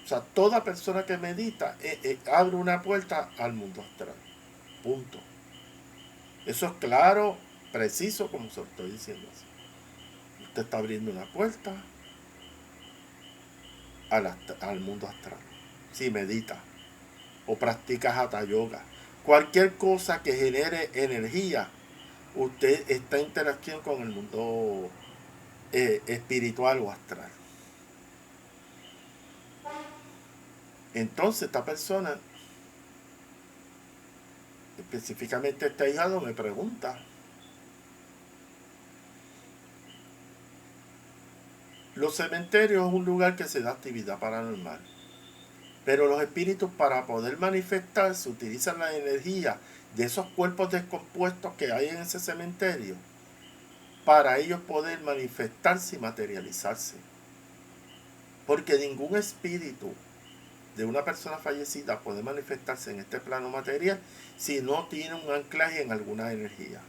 O sea, toda persona que medita abre una puerta al mundo astral. Punto. Eso es claro, preciso, como se lo estoy diciendo así. Usted está abriendo una puerta al mundo astral. Si medita o practica Hatha Yoga. Cualquier cosa que genere energía, usted está en interacción con el mundo espiritual o astral. Entonces esta persona, específicamente este ahijado, me pregunta: los cementerios es un lugar que se da actividad paranormal, pero los espíritus, para poder manifestarse, utilizan la energía de esos cuerpos descompuestos que hay en ese cementerio para ellos poder manifestarse y materializarse. Porque ningún espíritu de una persona fallecida puede manifestarse en este plano material si no tiene un anclaje en alguna energía.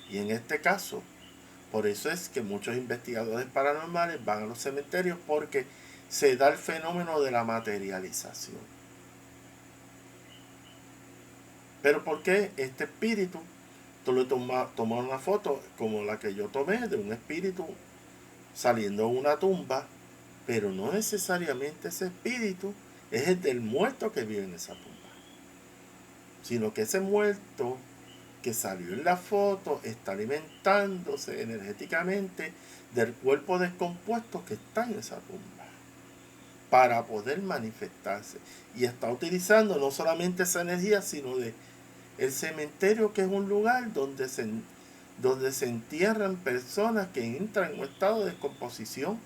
Y en este caso, por eso es que muchos investigadores paranormales van a los cementerios, porque se da el fenómeno de la materialización. Pero ¿por qué este espíritu? Tú le tomas una foto como la que yo tomé de un espíritu saliendo de una tumba, pero no necesariamente ese espíritu es el del muerto que vive en esa tumba, sino que ese muerto que salió en la foto está alimentándose energéticamente del cuerpo descompuesto que está en esa tumba para poder manifestarse, y está utilizando no solamente esa energía, sino de el cementerio, que es un lugar donde se entierran personas que entran en un estado de descomposición,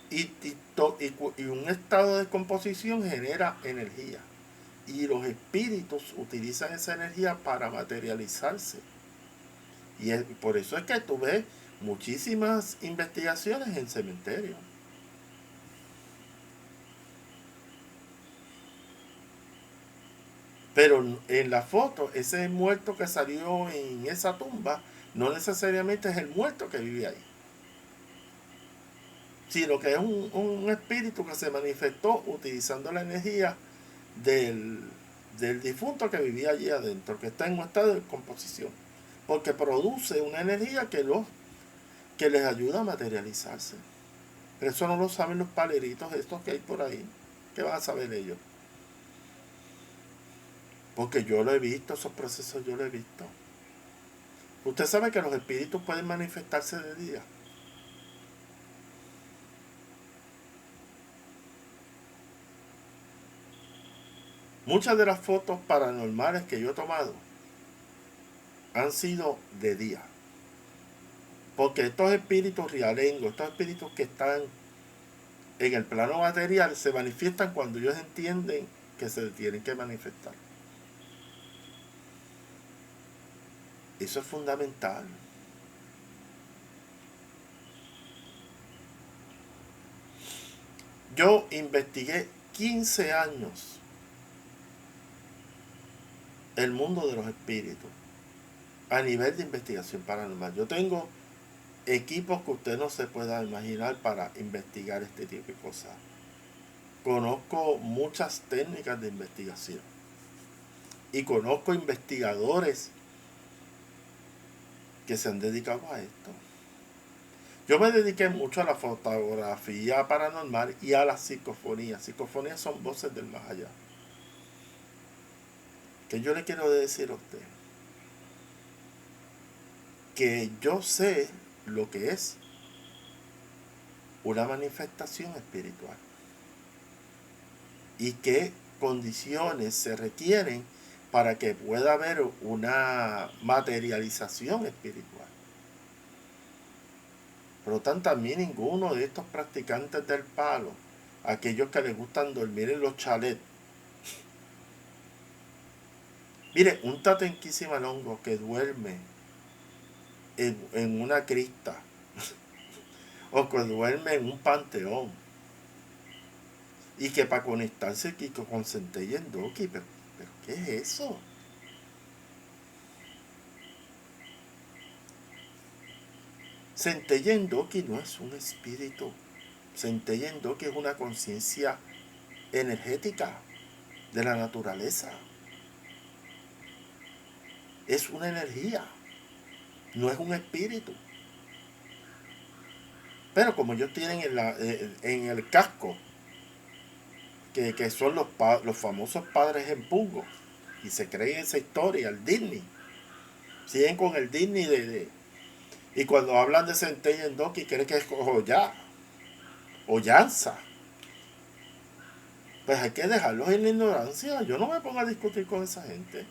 y un estado de descomposición genera energía, y los espíritus utilizan esa energía para materializarse. Y por eso es que tú ves muchísimas investigaciones en cementerios. Pero en la foto, ese muerto que salió en esa tumba No necesariamente es el muerto que vive ahí, sino que es un espíritu que se manifestó utilizando la energía del, del difunto que vivía allí adentro, que está en un estado de descomposición, porque produce una energía que les ayuda a materializarse. Pero eso no lo saben los paleritos estos que hay por ahí. ¿Qué van a saber ellos? Porque yo lo he visto, esos procesos yo lo he visto. Usted sabe que los espíritus pueden manifestarse de día. Muchas de las fotos paranormales que yo he tomado han sido de día. Porque estos espíritus rialengos, estos espíritus que están en el plano material, se manifiestan cuando ellos entienden que se tienen que manifestar. Eso es fundamental. Yo investigué 15 años el mundo de los espíritus a nivel de investigación paranormal. Yo tengo equipos que usted no se pueda imaginar para investigar este tipo de cosas. Conozco muchas técnicas de investigación y conozco investigadores que se han dedicado a esto. Yo me dediqué mucho a la fotografía paranormal y a las psicofonías. Psicofonías son voces del más allá. ¿Qué yo le quiero decir a usted? Que yo sé lo que es una manifestación espiritual y qué condiciones se requieren para que pueda haber una materialización espiritual. Por lo tanto, a mí ninguno de estos practicantes del palo, aquellos que les gustan dormir en los chalets, mire, un tatenquisimalongo que duerme en una crista o que duerme en un panteón y que para conectarse aquí con Centella en Doki, pero ¿qué es eso? Centella en Doki no es un espíritu. Centella en Doki es una conciencia energética de la naturaleza. Es una energía, no es un espíritu. Pero como ellos tienen en el casco, que son los famosos padres en Pungo, y se creen esa historia, el Disney. Siguen con el Disney y cuando hablan de Centella en Doki, creen que es Ollanza. Pues hay que dejarlos en la ignorancia. Yo no me pongo a discutir con esa gente.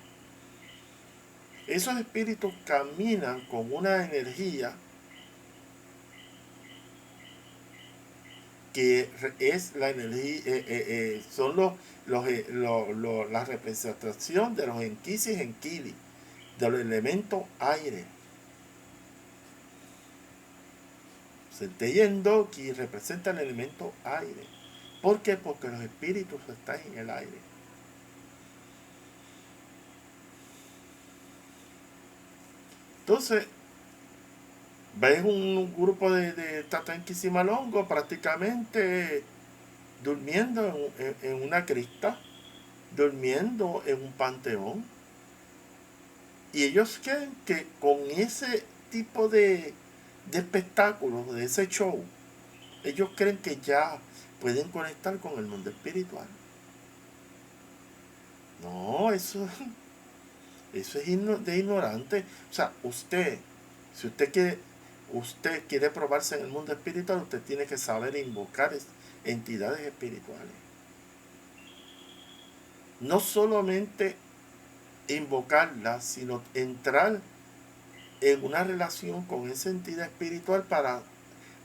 Esos espíritus caminan con una energía que es la energía, son la representación de los enquisis enquili, del elemento aire. Centella en Doki representa el elemento aire. ¿Por qué? Porque los espíritus están en el aire. Entonces, ves un grupo de tatanquisimalongo prácticamente durmiendo en una crista, durmiendo en un panteón. Y ellos creen que con ese tipo de espectáculos, de ese show, ellos creen que ya pueden conectar con el mundo espiritual. No, eso es de ignorante. O sea, si usted quiere probarse en el mundo espiritual, usted tiene que saber invocar entidades espirituales. No solamente invocarlas, sino entrar en una relación con esa entidad espiritual para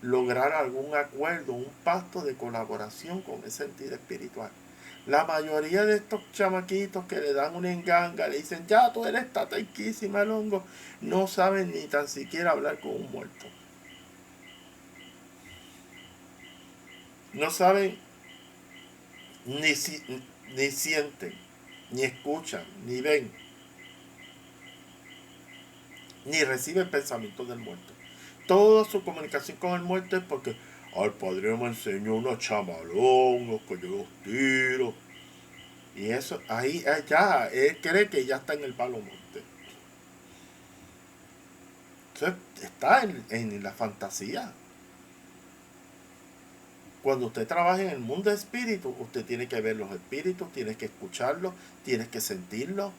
lograr algún acuerdo, un pacto de colaboración con esa entidad espiritual. La mayoría de estos chamaquitos que le dan una enganga, le dicen, ya tú eres tatanquísima, longo, no saben ni tan siquiera hablar con un muerto. No saben ni sienten, ni escuchan, ni ven ni recibe el pensamiento del muerto. Toda su comunicación con el muerto es porque al padre me enseñó una chamalón, los que yo los tiro. Y eso, ahí ya, él cree que ya está en el palo monte. Entonces, está en la fantasía. Cuando usted trabaja en el mundo de espíritu, usted tiene que ver los espíritus, tiene que escucharlos, tiene que sentirlos,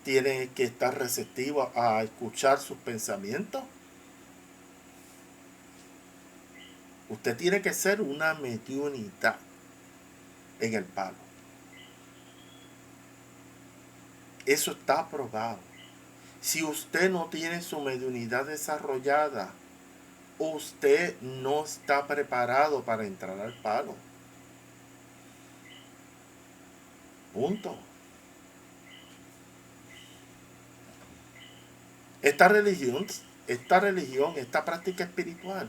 tiene que estar receptivo a escuchar sus pensamientos. Usted tiene que ser una mediunidad en el palo. Eso está aprobado. Si usted no tiene su mediunidad desarrollada, usted no está preparado para entrar al palo. Punto. Esta religión, esta práctica espiritual,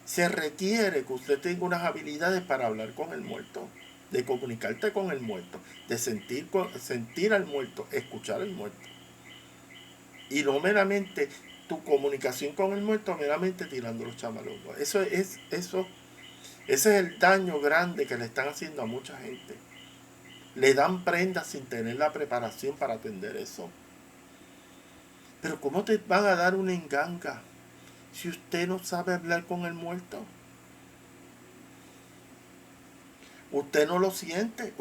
se requiere que usted tenga unas habilidades para hablar con el muerto, de comunicarte con el muerto, de sentir al muerto, escuchar al muerto. Y no meramente tu comunicación con el muerto, meramente tirando los chamalongos. Ese es el daño grande que le están haciendo a mucha gente. Le dan prendas sin tener la preparación para atender eso. Pero ¿cómo te van a dar una enganga si usted no sabe hablar con el muerto? Usted no lo siente,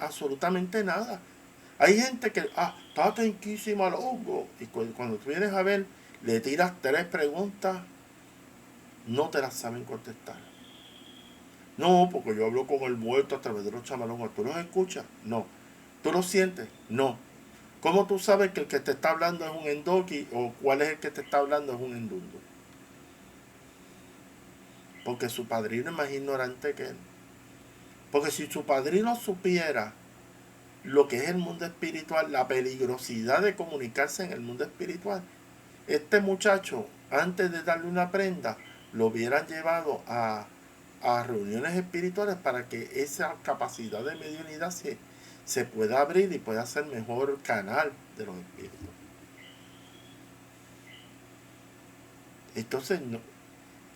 absolutamente nada. Hay gente que, está tenquísima al hongo. Y cuando tú vienes a ver, le tiras 3 preguntas, no te las saben contestar. No, porque yo hablo con el muerto a través de los chamalongos. ¿Tú los escuchas? No. ¿Tú los sientes? No. ¿Cómo tú sabes que el que te está hablando es un endoki o cuál es el que te está hablando es un endundo? Porque su padrino es más ignorante que él. Porque si su padrino supiera lo que es el mundo espiritual, la peligrosidad de comunicarse en el mundo espiritual, este muchacho, antes de darle una prenda, lo hubieran llevado a reuniones espirituales para que esa capacidad de mediunidad se pueda abrir y pueda ser mejor canal de los espíritus. Entonces, no.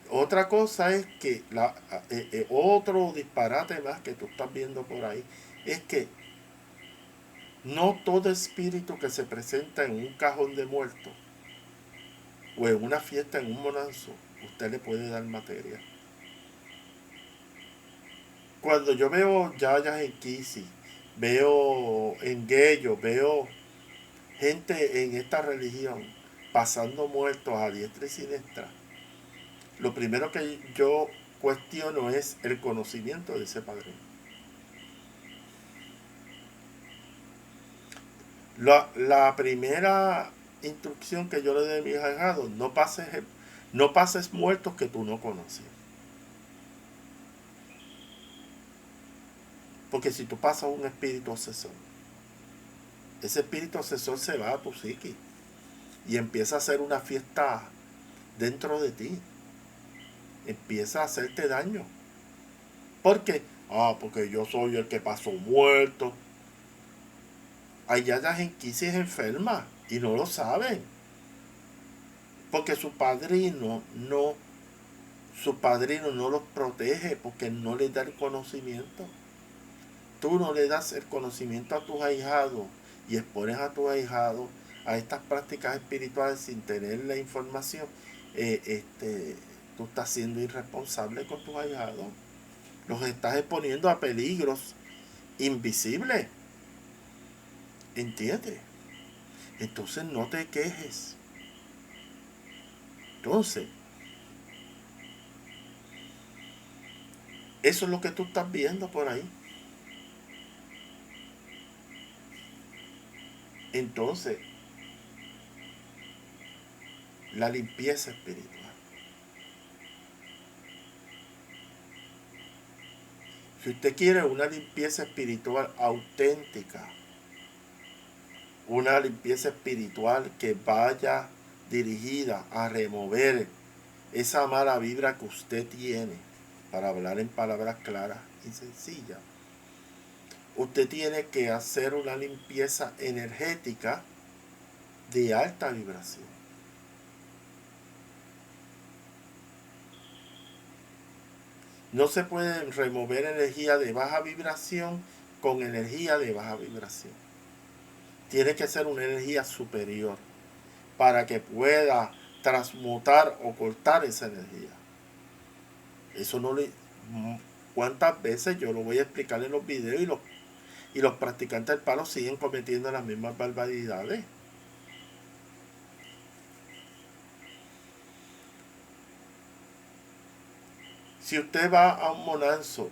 Otra cosa es que otro disparate más que tú estás viendo por ahí es que no todo espíritu que se presenta en un cajón de muertos o en una fiesta en un monanzo, usted le puede dar materia. Cuando yo veo yayas en Kisi, veo en Guello, veo gente en esta religión pasando muertos a diestra y siniestra, lo primero que yo cuestiono es el conocimiento de ese padrino. La primera instrucción que yo le doy a mis ahijados, no pases muertos que tú no conoces. Porque si tú pasas un espíritu obsesor, ese espíritu obsesor se va a tu psique y empieza a hacer una fiesta dentro de ti. Empieza a hacerte daño. ¿Por qué? Porque yo soy el que pasó muerto. Hay yayas en Kisi enfermas y no lo saben. Porque su padrino no los protege porque no les da el conocimiento. Tú no le das el conocimiento a tus ahijados y expones a tus ahijados a estas prácticas espirituales sin tener la información, tú estás siendo irresponsable con tus ahijados. Los estás exponiendo a peligros invisibles. ¿Entiendes? Entonces no te quejes. Entonces, eso es lo que tú estás viendo por ahí. Entonces, la limpieza espiritual. Si usted quiere una limpieza espiritual auténtica, una limpieza espiritual que vaya dirigida a remover esa mala vibra que usted tiene, para hablar en palabras claras y sencillas, usted tiene que hacer una limpieza energética de alta vibración. No se puede remover energía de baja vibración con energía de baja vibración. Tiene que ser una energía superior para que pueda transmutar o cortar esa energía. Eso no le... ¿Cuántas veces yo lo voy a explicar en los videos y los practicantes del palo siguen cometiendo las mismas barbaridades? Si usted va a un monanzo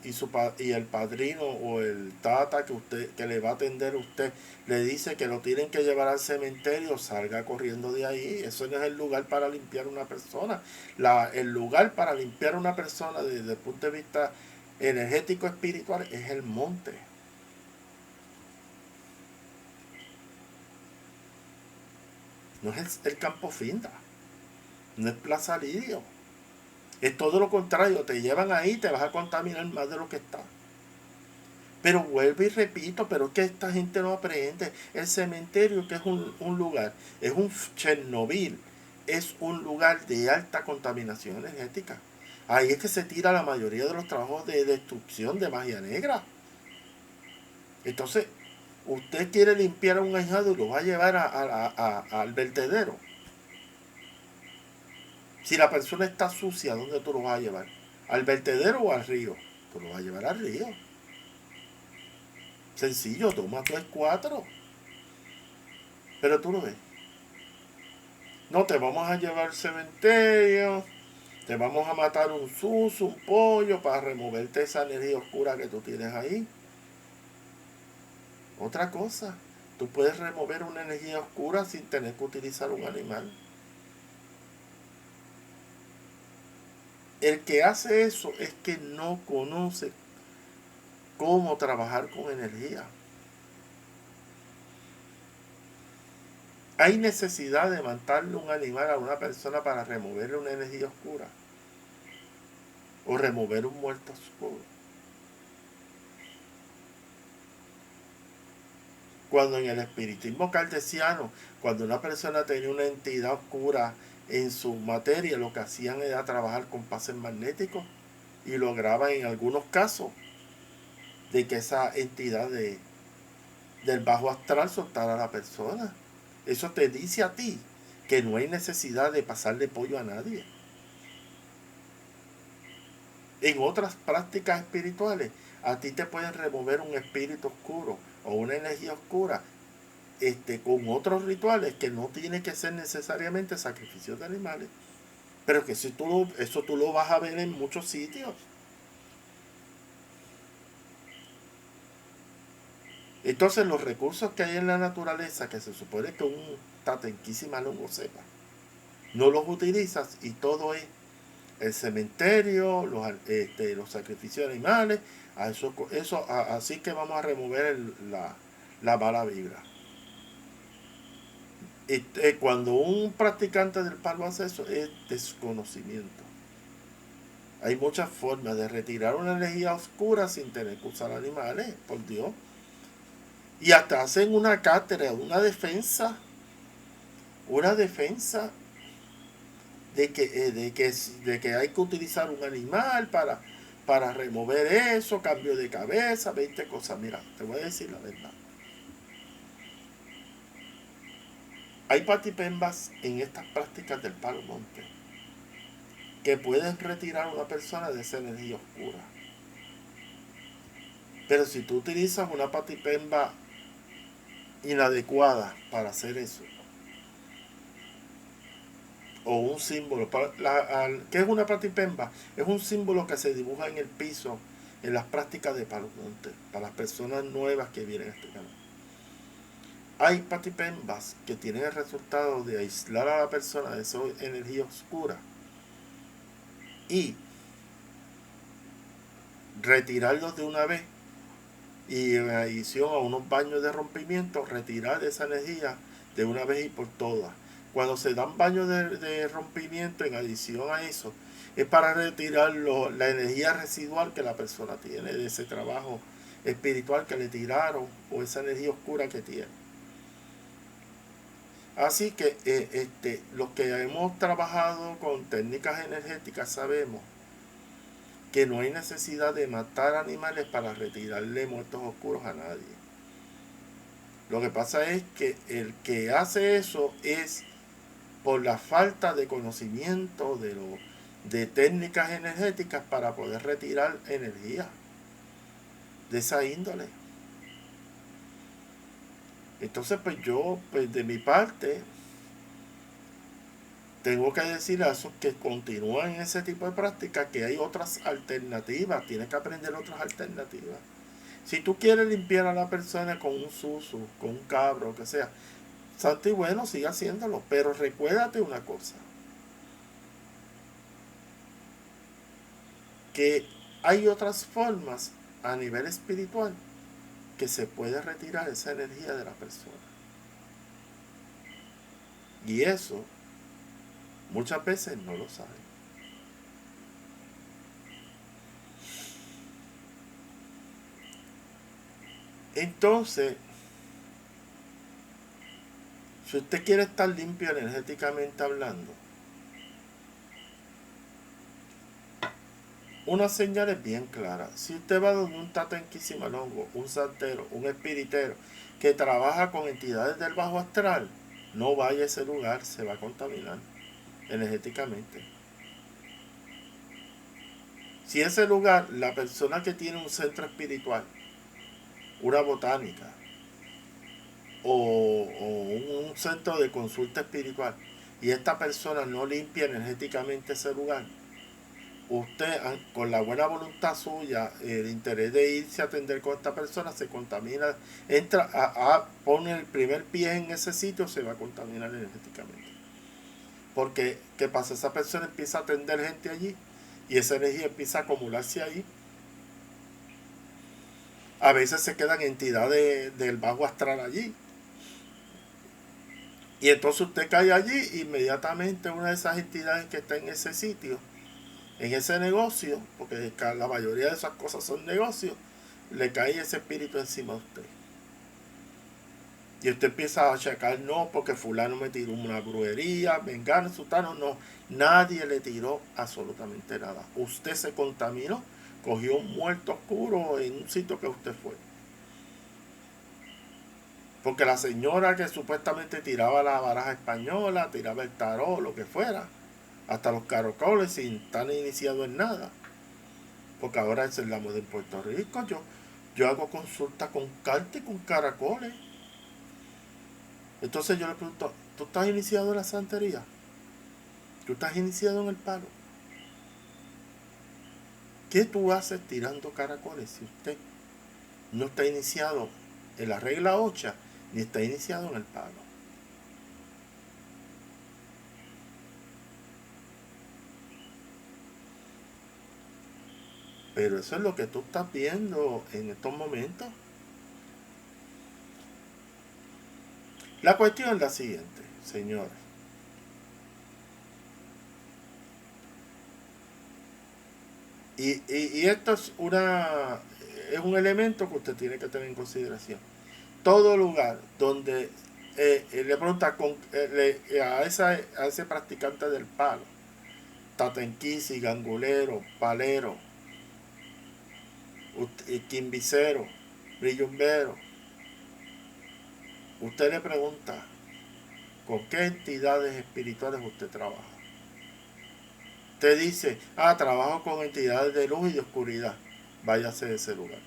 y el padrino o el tata que le va a atender a usted le dice que lo tienen que llevar al cementerio, salga corriendo de ahí. Eso no es el lugar para limpiar una persona. El lugar para limpiar una persona desde el punto de vista energético espiritual es el monte. No es el Campo Finda, no es Plaza Lidio. Es todo lo contrario, te llevan ahí y te vas a contaminar más de lo que está. Pero vuelvo y repito, pero es que esta gente no aprende. El cementerio, que es un lugar, es un Chernobyl, es un lugar de alta contaminación energética. Ahí es que se tira la mayoría de los trabajos de destrucción de magia negra. Entonces, usted quiere limpiar a un ahijado y lo va a llevar al vertedero. Si la persona está sucia, ¿dónde tú lo vas a llevar? ¿Al vertedero o al río? Tú lo vas a llevar al río. Sencillo, toma 3, 4. Pero tú lo ves. No, te vamos a llevar al cementerio, te vamos a matar un suso, un pollo, para removerte esa energía oscura que tú tienes ahí. Otra cosa, tú puedes remover una energía oscura sin tener que utilizar un animal. El que hace eso es que no conoce cómo trabajar con energía. Hay necesidad de matarle un animal a una persona para removerle una energía oscura o remover un muerto oscuro. Cuando en el espiritismo kardeciano, cuando una persona tenía una entidad oscura en su materia, lo que hacían era trabajar con pases magnéticos y lograban en algunos casos de que esa entidad del bajo astral soltara a la persona. Eso te dice a ti que no hay necesidad de pasarle pollo a nadie. En otras prácticas espirituales, a ti te pueden remover un espíritu oscuro o una energía oscura con otros rituales que no tiene que ser necesariamente sacrificios de animales. Pero que si eso tú lo vas a ver en muchos sitios. Entonces los recursos que hay en la naturaleza, que se supone que un tatenquísima no lo sepa, no los utilizas y todo es el cementerio, los sacrificios de animales, así que vamos a remover la mala vibra. Cuando un practicante del palo hace eso, es desconocimiento. Hay muchas formas de retirar una energía oscura sin tener que usar animales, por Dios. Y hasta hacen una cátedra, una defensa de que hay que utilizar un animal para remover eso, cambio de cabeza, 20 cosas. Mira, te voy a decir la verdad. Hay patipembas en estas prácticas del palo monte que pueden retirar a una persona de esa energía oscura. Pero si tú utilizas una patipemba inadecuada para hacer eso, o un símbolo, ¿qué es una patipemba? Es un símbolo que se dibuja en el piso en las prácticas de palo monte, para las personas nuevas que vienen a este canal. Hay patipembas que tienen el resultado de aislar a la persona de esa energía oscura y retirarlos de una vez, y en adición a unos baños de rompimiento, retirar esa energía de una vez y por todas. Cuando se dan baños de rompimiento, en adición a eso, es para retirar la energía residual que la persona tiene de ese trabajo espiritual que le tiraron o esa energía oscura que tiene. Así que los que hemos trabajado con técnicas energéticas sabemos que no hay necesidad de matar animales para retirarle muertos oscuros a nadie. Lo que pasa es que el que hace eso es por la falta de conocimiento de técnicas energéticas para poder retirar energía de esa índole. Entonces, pues yo, pues de mi parte, tengo que decir a esos que continúan en ese tipo de prácticas que hay otras alternativas, tienes que aprender otras alternativas. Si tú quieres limpiar a la persona con un suso, con un cabro, o que sea, santo y bueno, sigue haciéndolo, pero recuérdate una cosa, que hay otras formas a nivel espiritual que se puede retirar esa energía de la persona. Y eso muchas veces no lo saben. Entonces, si usted quiere estar limpio energéticamente hablando, una señal es bien clara. Si usted va donde un tatenquisimalongo, un santero, un espiritero que trabaja con entidades del bajo astral, no vaya a ese lugar, se va a contaminar energéticamente. Si ese lugar, la persona que tiene un centro espiritual, una botánica o un centro de consulta espiritual, y esta persona no limpia energéticamente ese lugar, usted con la buena voluntad suya, el interés de irse a atender con esta persona, se contamina, entra pone el primer pie en ese sitio, se va a contaminar energéticamente. Porque, ¿qué pasa? Esa persona empieza a atender gente allí y esa energía empieza a acumularse ahí. A veces se quedan entidades del bajo astral allí. Y entonces usted cae allí, inmediatamente una de esas entidades que está en ese sitio, en ese negocio, porque la mayoría de esas cosas son negocios, le cae ese espíritu encima de usted. Y usted empieza a achacar, no, porque fulano me tiró una brujería, vengano, sultano, no. Nadie le tiró absolutamente nada. Usted se contaminó, cogió un muerto oscuro en un sitio que usted fue. Porque la señora que supuestamente tiraba la baraja española, tiraba el tarot, lo que fuera, hasta los caracoles sin estar iniciado en nada. Porque ahora es la moda en Puerto Rico. Yo hago consultas con cartas y con caracoles. Entonces yo le pregunto, ¿tú estás iniciado en la santería? ¿Tú estás iniciado en el palo? ¿Qué tú haces tirando caracoles si usted no está iniciado en la regla 8 ni está iniciado en el palo? Pero eso es lo que tú estás viendo en estos momentos. La cuestión es la siguiente, señores. Y esto es un elemento que usted tiene que tener en consideración. Todo lugar donde le pregunta a ese practicante del palo, tatenquisi, gangulero, palero, quimbicero, brillumbero, usted le pregunta con qué entidades espirituales usted trabaja. Usted dice, trabajo con entidades de luz y de oscuridad. Váyase de ese lugar.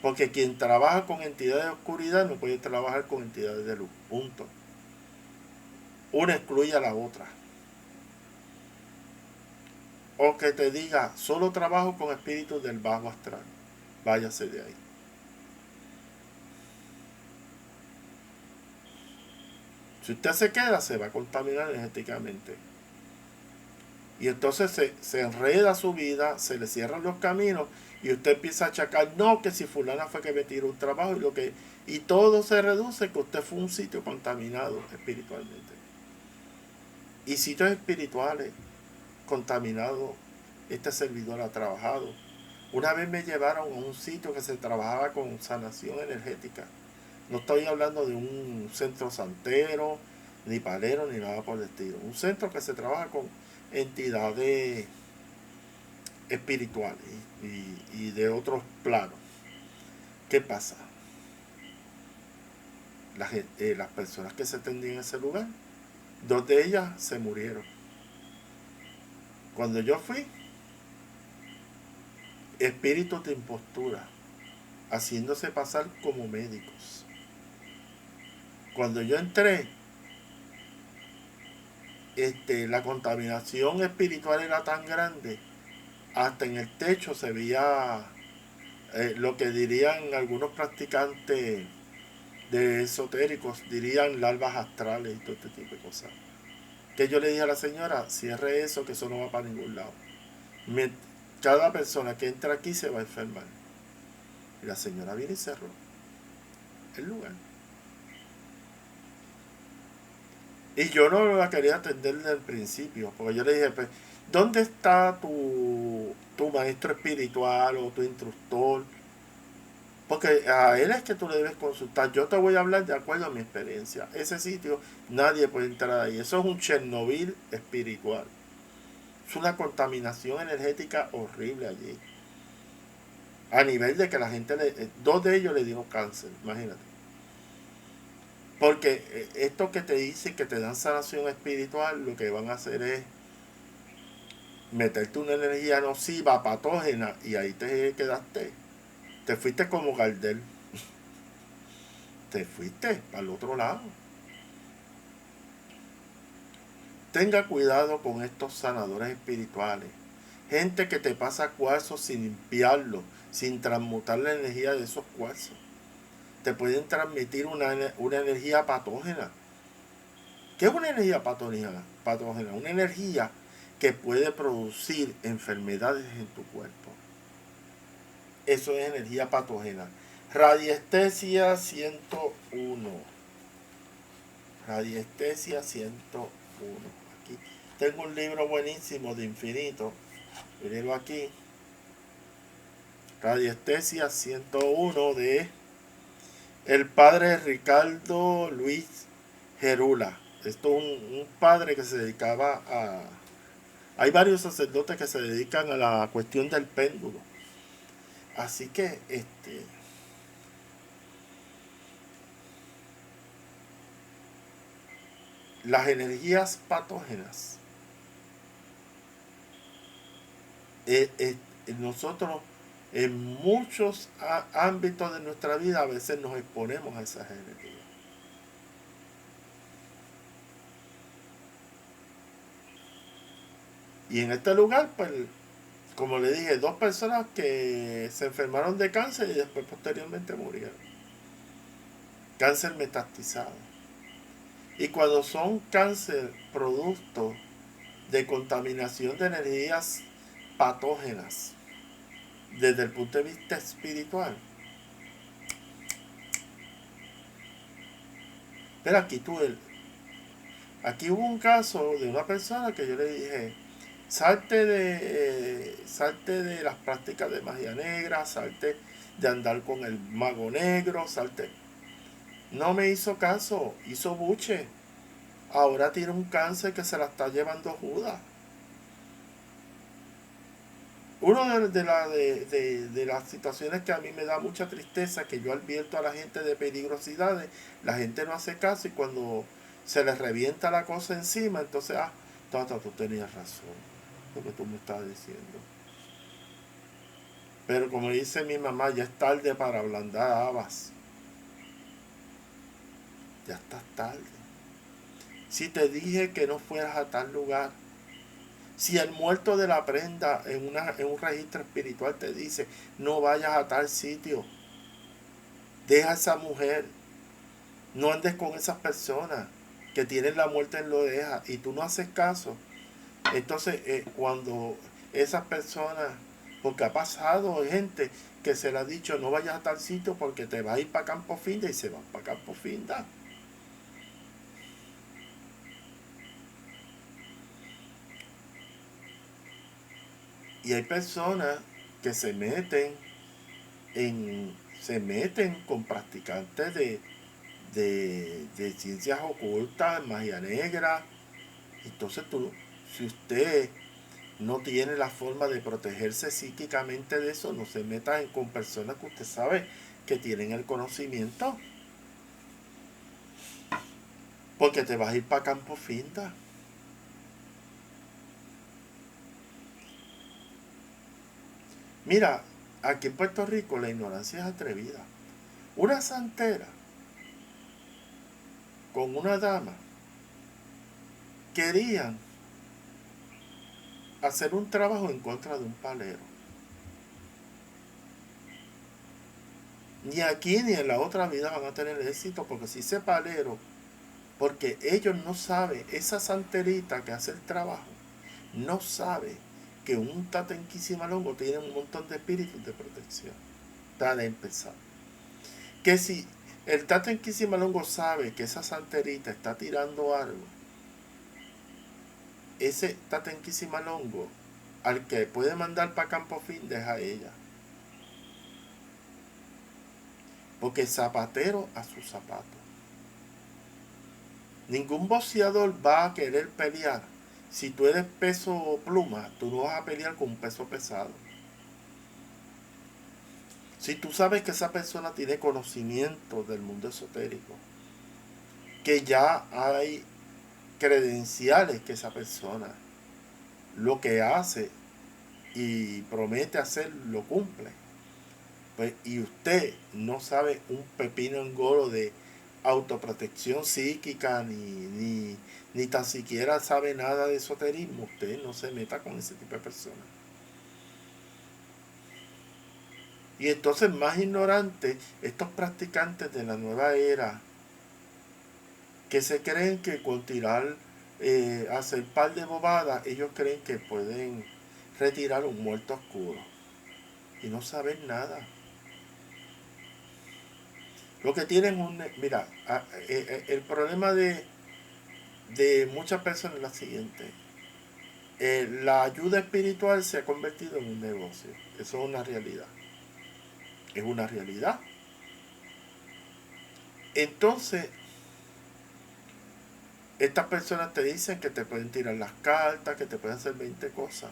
Porque quien trabaja con entidades de oscuridad no puede trabajar con entidades de luz. Punto. Una excluye a la otra. O que te diga, solo trabajo con espíritus del bajo astral. Váyase de ahí. Si usted se queda, se va a contaminar energéticamente. Y entonces se enreda su vida, se le cierran los caminos y usted empieza a achacar, no, que si fulana fue que me tiró un trabajo y todo se reduce que usted fue un sitio contaminado espiritualmente. Y sitios espirituales contaminados, este servidor ha trabajado. Una vez me llevaron a un sitio que se trabajaba con sanación energética. No estoy hablando de un centro santero, ni palero, ni nada por el estilo. Un centro que se trabaja con entidades espirituales y de otros planos. ¿Qué pasa? Las personas que se atendían en ese lugar, 2 de ellas se murieron. Cuando yo fui, espíritus de impostura, haciéndose pasar como médicos. Cuando yo entré, la contaminación espiritual era tan grande, hasta en el techo se veía lo que dirían algunos practicantes de esotéricos, dirían larvas astrales y todo este tipo de cosas. Que yo le dije a la señora, cierre eso, que eso no va para ningún lado. Cada persona que entra aquí se va a enfermar. Y la señora viene y cerró el lugar. Y yo no la quería atender desde el principio, porque yo le dije, pues, ¿dónde está tu maestro espiritual o tu instructor? Porque a él es que tú le debes consultar. Yo te voy a hablar de acuerdo a mi experiencia. Ese sitio nadie puede entrar ahí. Eso es un Chernobyl espiritual. Es una contaminación energética horrible allí. A nivel de que la gente, 2 de ellos le dio cáncer, imagínate. Porque esto que te dicen que te dan sanación espiritual, lo que van a hacer es meterte una energía nociva, patógena, y ahí te quedaste. Te fuiste como Gardel. Te fuiste al otro lado. Tenga cuidado con estos sanadores espirituales. Gente que te pasa cuarzos sin limpiarlo, sin transmutar la energía de esos cuarzos. Te pueden transmitir una energía patógena. ¿Qué es una energía patógena? Una energía que puede producir enfermedades en tu cuerpo. Eso es energía patógena. Radiestesia 101. Radiestesia 101. Aquí tengo un libro buenísimo de infinito. Mírenlo aquí. Radiestesia 101 de el padre Ricardo Luis Gerula. Esto es un padre que se dedicaba a... Hay varios sacerdotes que se dedican a la cuestión del péndulo. Así que, las energías patógenas, nosotros en muchos ámbitos de nuestra vida a veces nos exponemos a esas energías. Y en este lugar, pues, como le dije, 2 personas que se enfermaron de cáncer y después posteriormente murieron. Cáncer metastizado. Y cuando son cáncer producto de contaminación de energías patógenas desde el punto de vista espiritual. Pero aquí hubo un caso de una persona que yo le dije, salte de las prácticas de magia negra, salte de andar con el mago negro, salte. No me hizo caso, hizo buche. Ahora tiene un cáncer que se la está llevando Judas. Una de las situaciones que a mí me da mucha tristeza, que yo advierto a la gente de peligrosidades, la gente no hace caso y cuando se les revienta la cosa encima, entonces, tú tenías razón, lo que tú me estás diciendo. Pero como dice mi mamá, ya es tarde para ablandar habas. Ya estás tarde. Si te dije que no fueras a tal lugar, si el muerto de la prenda en un registro espiritual te dice, no vayas a tal sitio, deja a esa mujer, no andes con esas personas que tienen la muerte en la oreja y tú no haces caso. Entonces, cuando esas personas, porque ha pasado gente que se le ha dicho, no vayas a tal sitio porque te vas a ir para Campo Finda y se van para Campo Finda. Y hay personas que se meten con practicantes de ciencias ocultas, magia negra. Entonces si usted no tiene la forma de protegerse psíquicamente de eso, no se meta con personas que usted sabe que tienen el conocimiento. Porque te vas a ir para campo finta. Mira, aquí en Puerto Rico la ignorancia es atrevida. Una santera con una dama querían hacer un trabajo en contra de un palero. Ni aquí ni en la otra vida van a tener éxito, porque si ese palero, porque ellos no saben, esa santerita que hace el trabajo, no sabe que un tatenquisimalongo tiene un montón de espíritus de protección. Está de empezar. Que si el tatenquisimalongo sabe que esa santerita está tirando algo, ese tatenquisimalongo al que puede mandar para Campo Fin deja a ella. Porque zapatero a su zapato. Ningún boxeador va a querer pelear. Si tú eres peso pluma, tú no vas a pelear con un peso pesado. Si tú sabes que esa persona tiene conocimiento del mundo esotérico, que ya hay credenciales que esa persona lo que hace y promete hacer lo cumple, pues, y usted no sabe un pepino engolo de autoprotección psíquica ni tan siquiera sabe nada de esoterismo, usted no se meta con ese tipo de personas. Y entonces, más ignorantes, estos practicantes de la nueva era que se creen que con tirar hacer par de bobadas, ellos creen que pueden retirar un muerto oscuro y no saben nada. Lo que tienen un... Mira, el problema de muchas personas es la siguiente. La ayuda espiritual se ha convertido en un negocio. Eso es una realidad. Es una realidad. Entonces, estas personas te dicen que te pueden tirar las cartas, que te pueden hacer 20 cosas.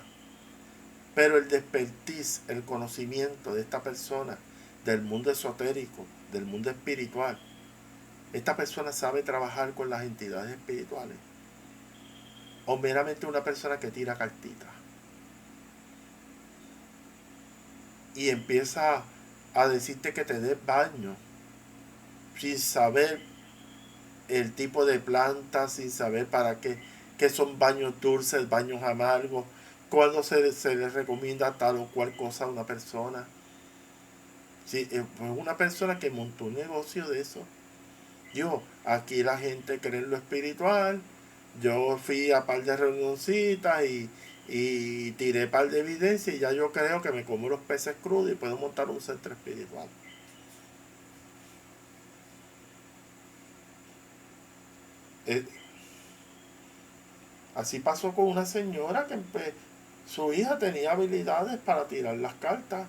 Pero el despertiz, el conocimiento de esta persona, del mundo esotérico, del mundo espiritual, esta persona sabe trabajar con las entidades espirituales. O meramente una persona que tira cartitas. Y empieza a decirte que te des baño sin saber el tipo de planta, sin saber para qué son baños dulces, baños amargos, cuándo se les recomienda tal o cual cosa a una persona. Sí, pues una persona que montó un negocio de eso. Yo, aquí la gente cree en lo espiritual, yo fui a par de reunioncitas y tiré par de evidencia y ya yo creo que me como los peces crudos y puedo montar un centro espiritual. Eh, Así pasó con una señora que su hija tenía habilidades para tirar las cartas,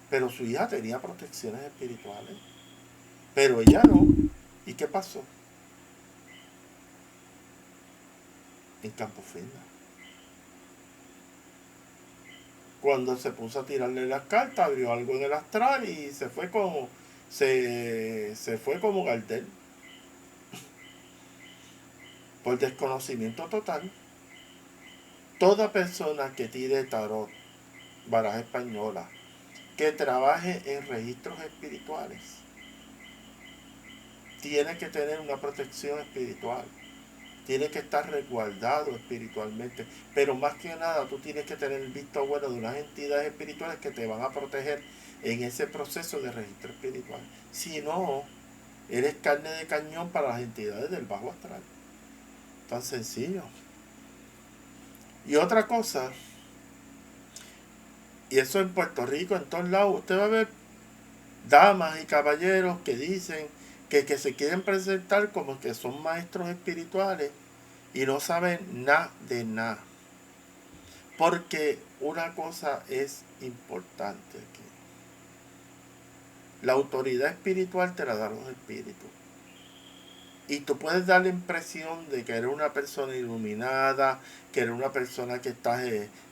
pero su hija tenía protecciones espirituales, pero ella no. ¿Y qué pasó? En Campo Fenda. Cuando se puso a tirarle las cartas, abrió algo en el astral y se fue como Gardel, por desconocimiento total. Toda persona que tire tarot, baraja española, que trabaje en registros espirituales, tiene que tener una protección espiritual, tiene que estar resguardado espiritualmente, pero más que nada tú tienes que tener el visto bueno de unas entidades espirituales que te van a proteger en ese proceso de registro espiritual. Si no, eres carne de cañón para las entidades del bajo astral. Tan sencillo. Y otra cosa, y eso en Puerto Rico, en todos lados, usted va a ver damas y caballeros que dicen que se quieren presentar como que son maestros espirituales y no saben nada de nada. Porque una cosa es importante aquí. La autoridad espiritual te la dan los espíritus. Y tú puedes dar la impresión de que eres una persona iluminada, que eres una persona que estás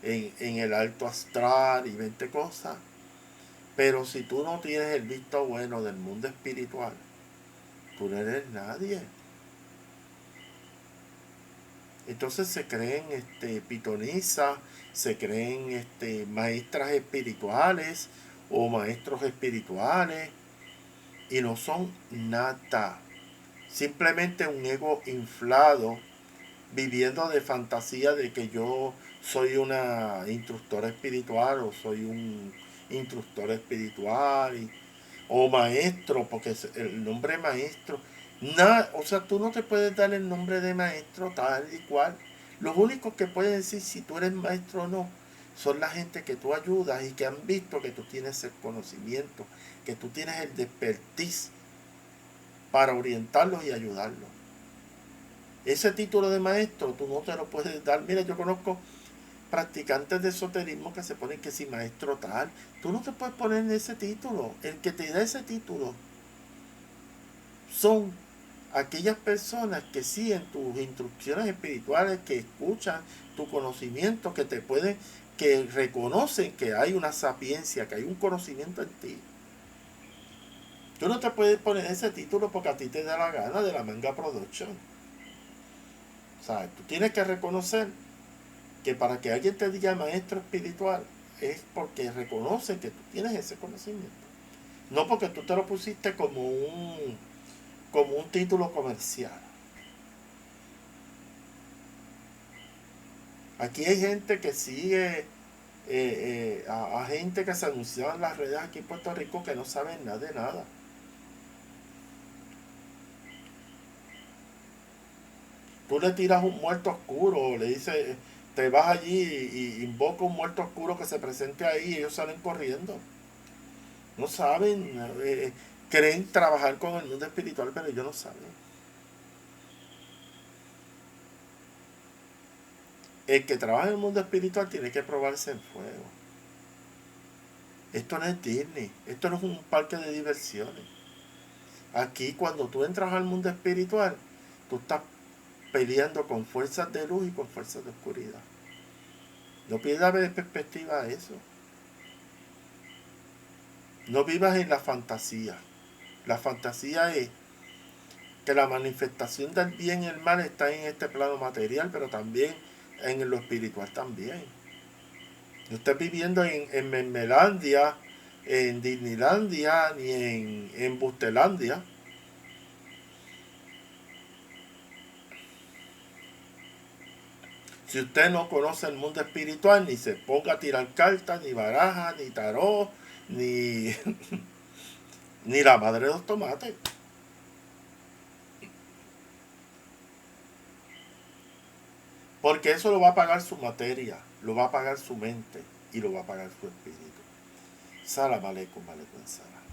en el alto astral y 20 cosas. Pero si tú no tienes el visto bueno del mundo espiritual, tú no eres nadie. Entonces se creen pitonisas, se creen maestras espirituales o maestros espirituales y no son nada. Simplemente un ego inflado, viviendo de fantasía de que yo soy una instructora espiritual o soy un instructor espiritual o maestro, porque el nombre maestro, nada, o sea, tú no te puedes dar el nombre de maestro tal y cual. Los únicos que pueden decir si tú eres maestro o no son la gente que tú ayudas y que han visto que tú tienes el conocimiento, que tú tienes el expertise para orientarlos y ayudarlos. Ese título de maestro tú no te lo puedes dar. Mira, yo conozco practicantes de esoterismo que se ponen que si maestro tal. Tú no te puedes poner ese título. El que te da ese título son aquellas personas que siguen tus instrucciones espirituales, que escuchan tu conocimiento, que te pueden, que reconocen que hay una sapiencia, que hay un conocimiento en ti. Tú no te puedes poner ese título porque a ti te da la gana de la manga production. O sea, tú tienes que reconocer que para que alguien te diga maestro espiritual es porque reconoce que tú tienes ese conocimiento. No porque tú te lo pusiste como un título comercial. Aquí hay gente que sigue a gente que se anunció en las redes aquí en Puerto Rico que no saben nada de nada. Tú le tiras un muerto oscuro, le dices, te vas allí y invoca un muerto oscuro que se presente ahí y ellos salen corriendo. No saben, creen trabajar con el mundo espiritual, pero ellos no saben. El que trabaja en el mundo espiritual tiene que probarse en fuego. Esto no es Disney, esto no es un parque de diversiones. Aquí cuando tú entras al mundo espiritual, tú estás peleando con fuerzas de luz y con fuerzas de oscuridad. No pierdas de perspectiva eso. No vivas en la fantasía. La fantasía es que la manifestación del bien y el mal está en este plano material, pero también en lo espiritual también. No estés viviendo en Mermelandia, en Disneylandia, ni en Bustelandia. Si usted no conoce el mundo espiritual, ni se ponga a tirar cartas, ni barajas, ni tarot, ni, ni la madre de los tomates. Porque eso lo va a pagar su materia, lo va a pagar su mente y lo va a pagar su espíritu. Salam aleikum, aleikum salam.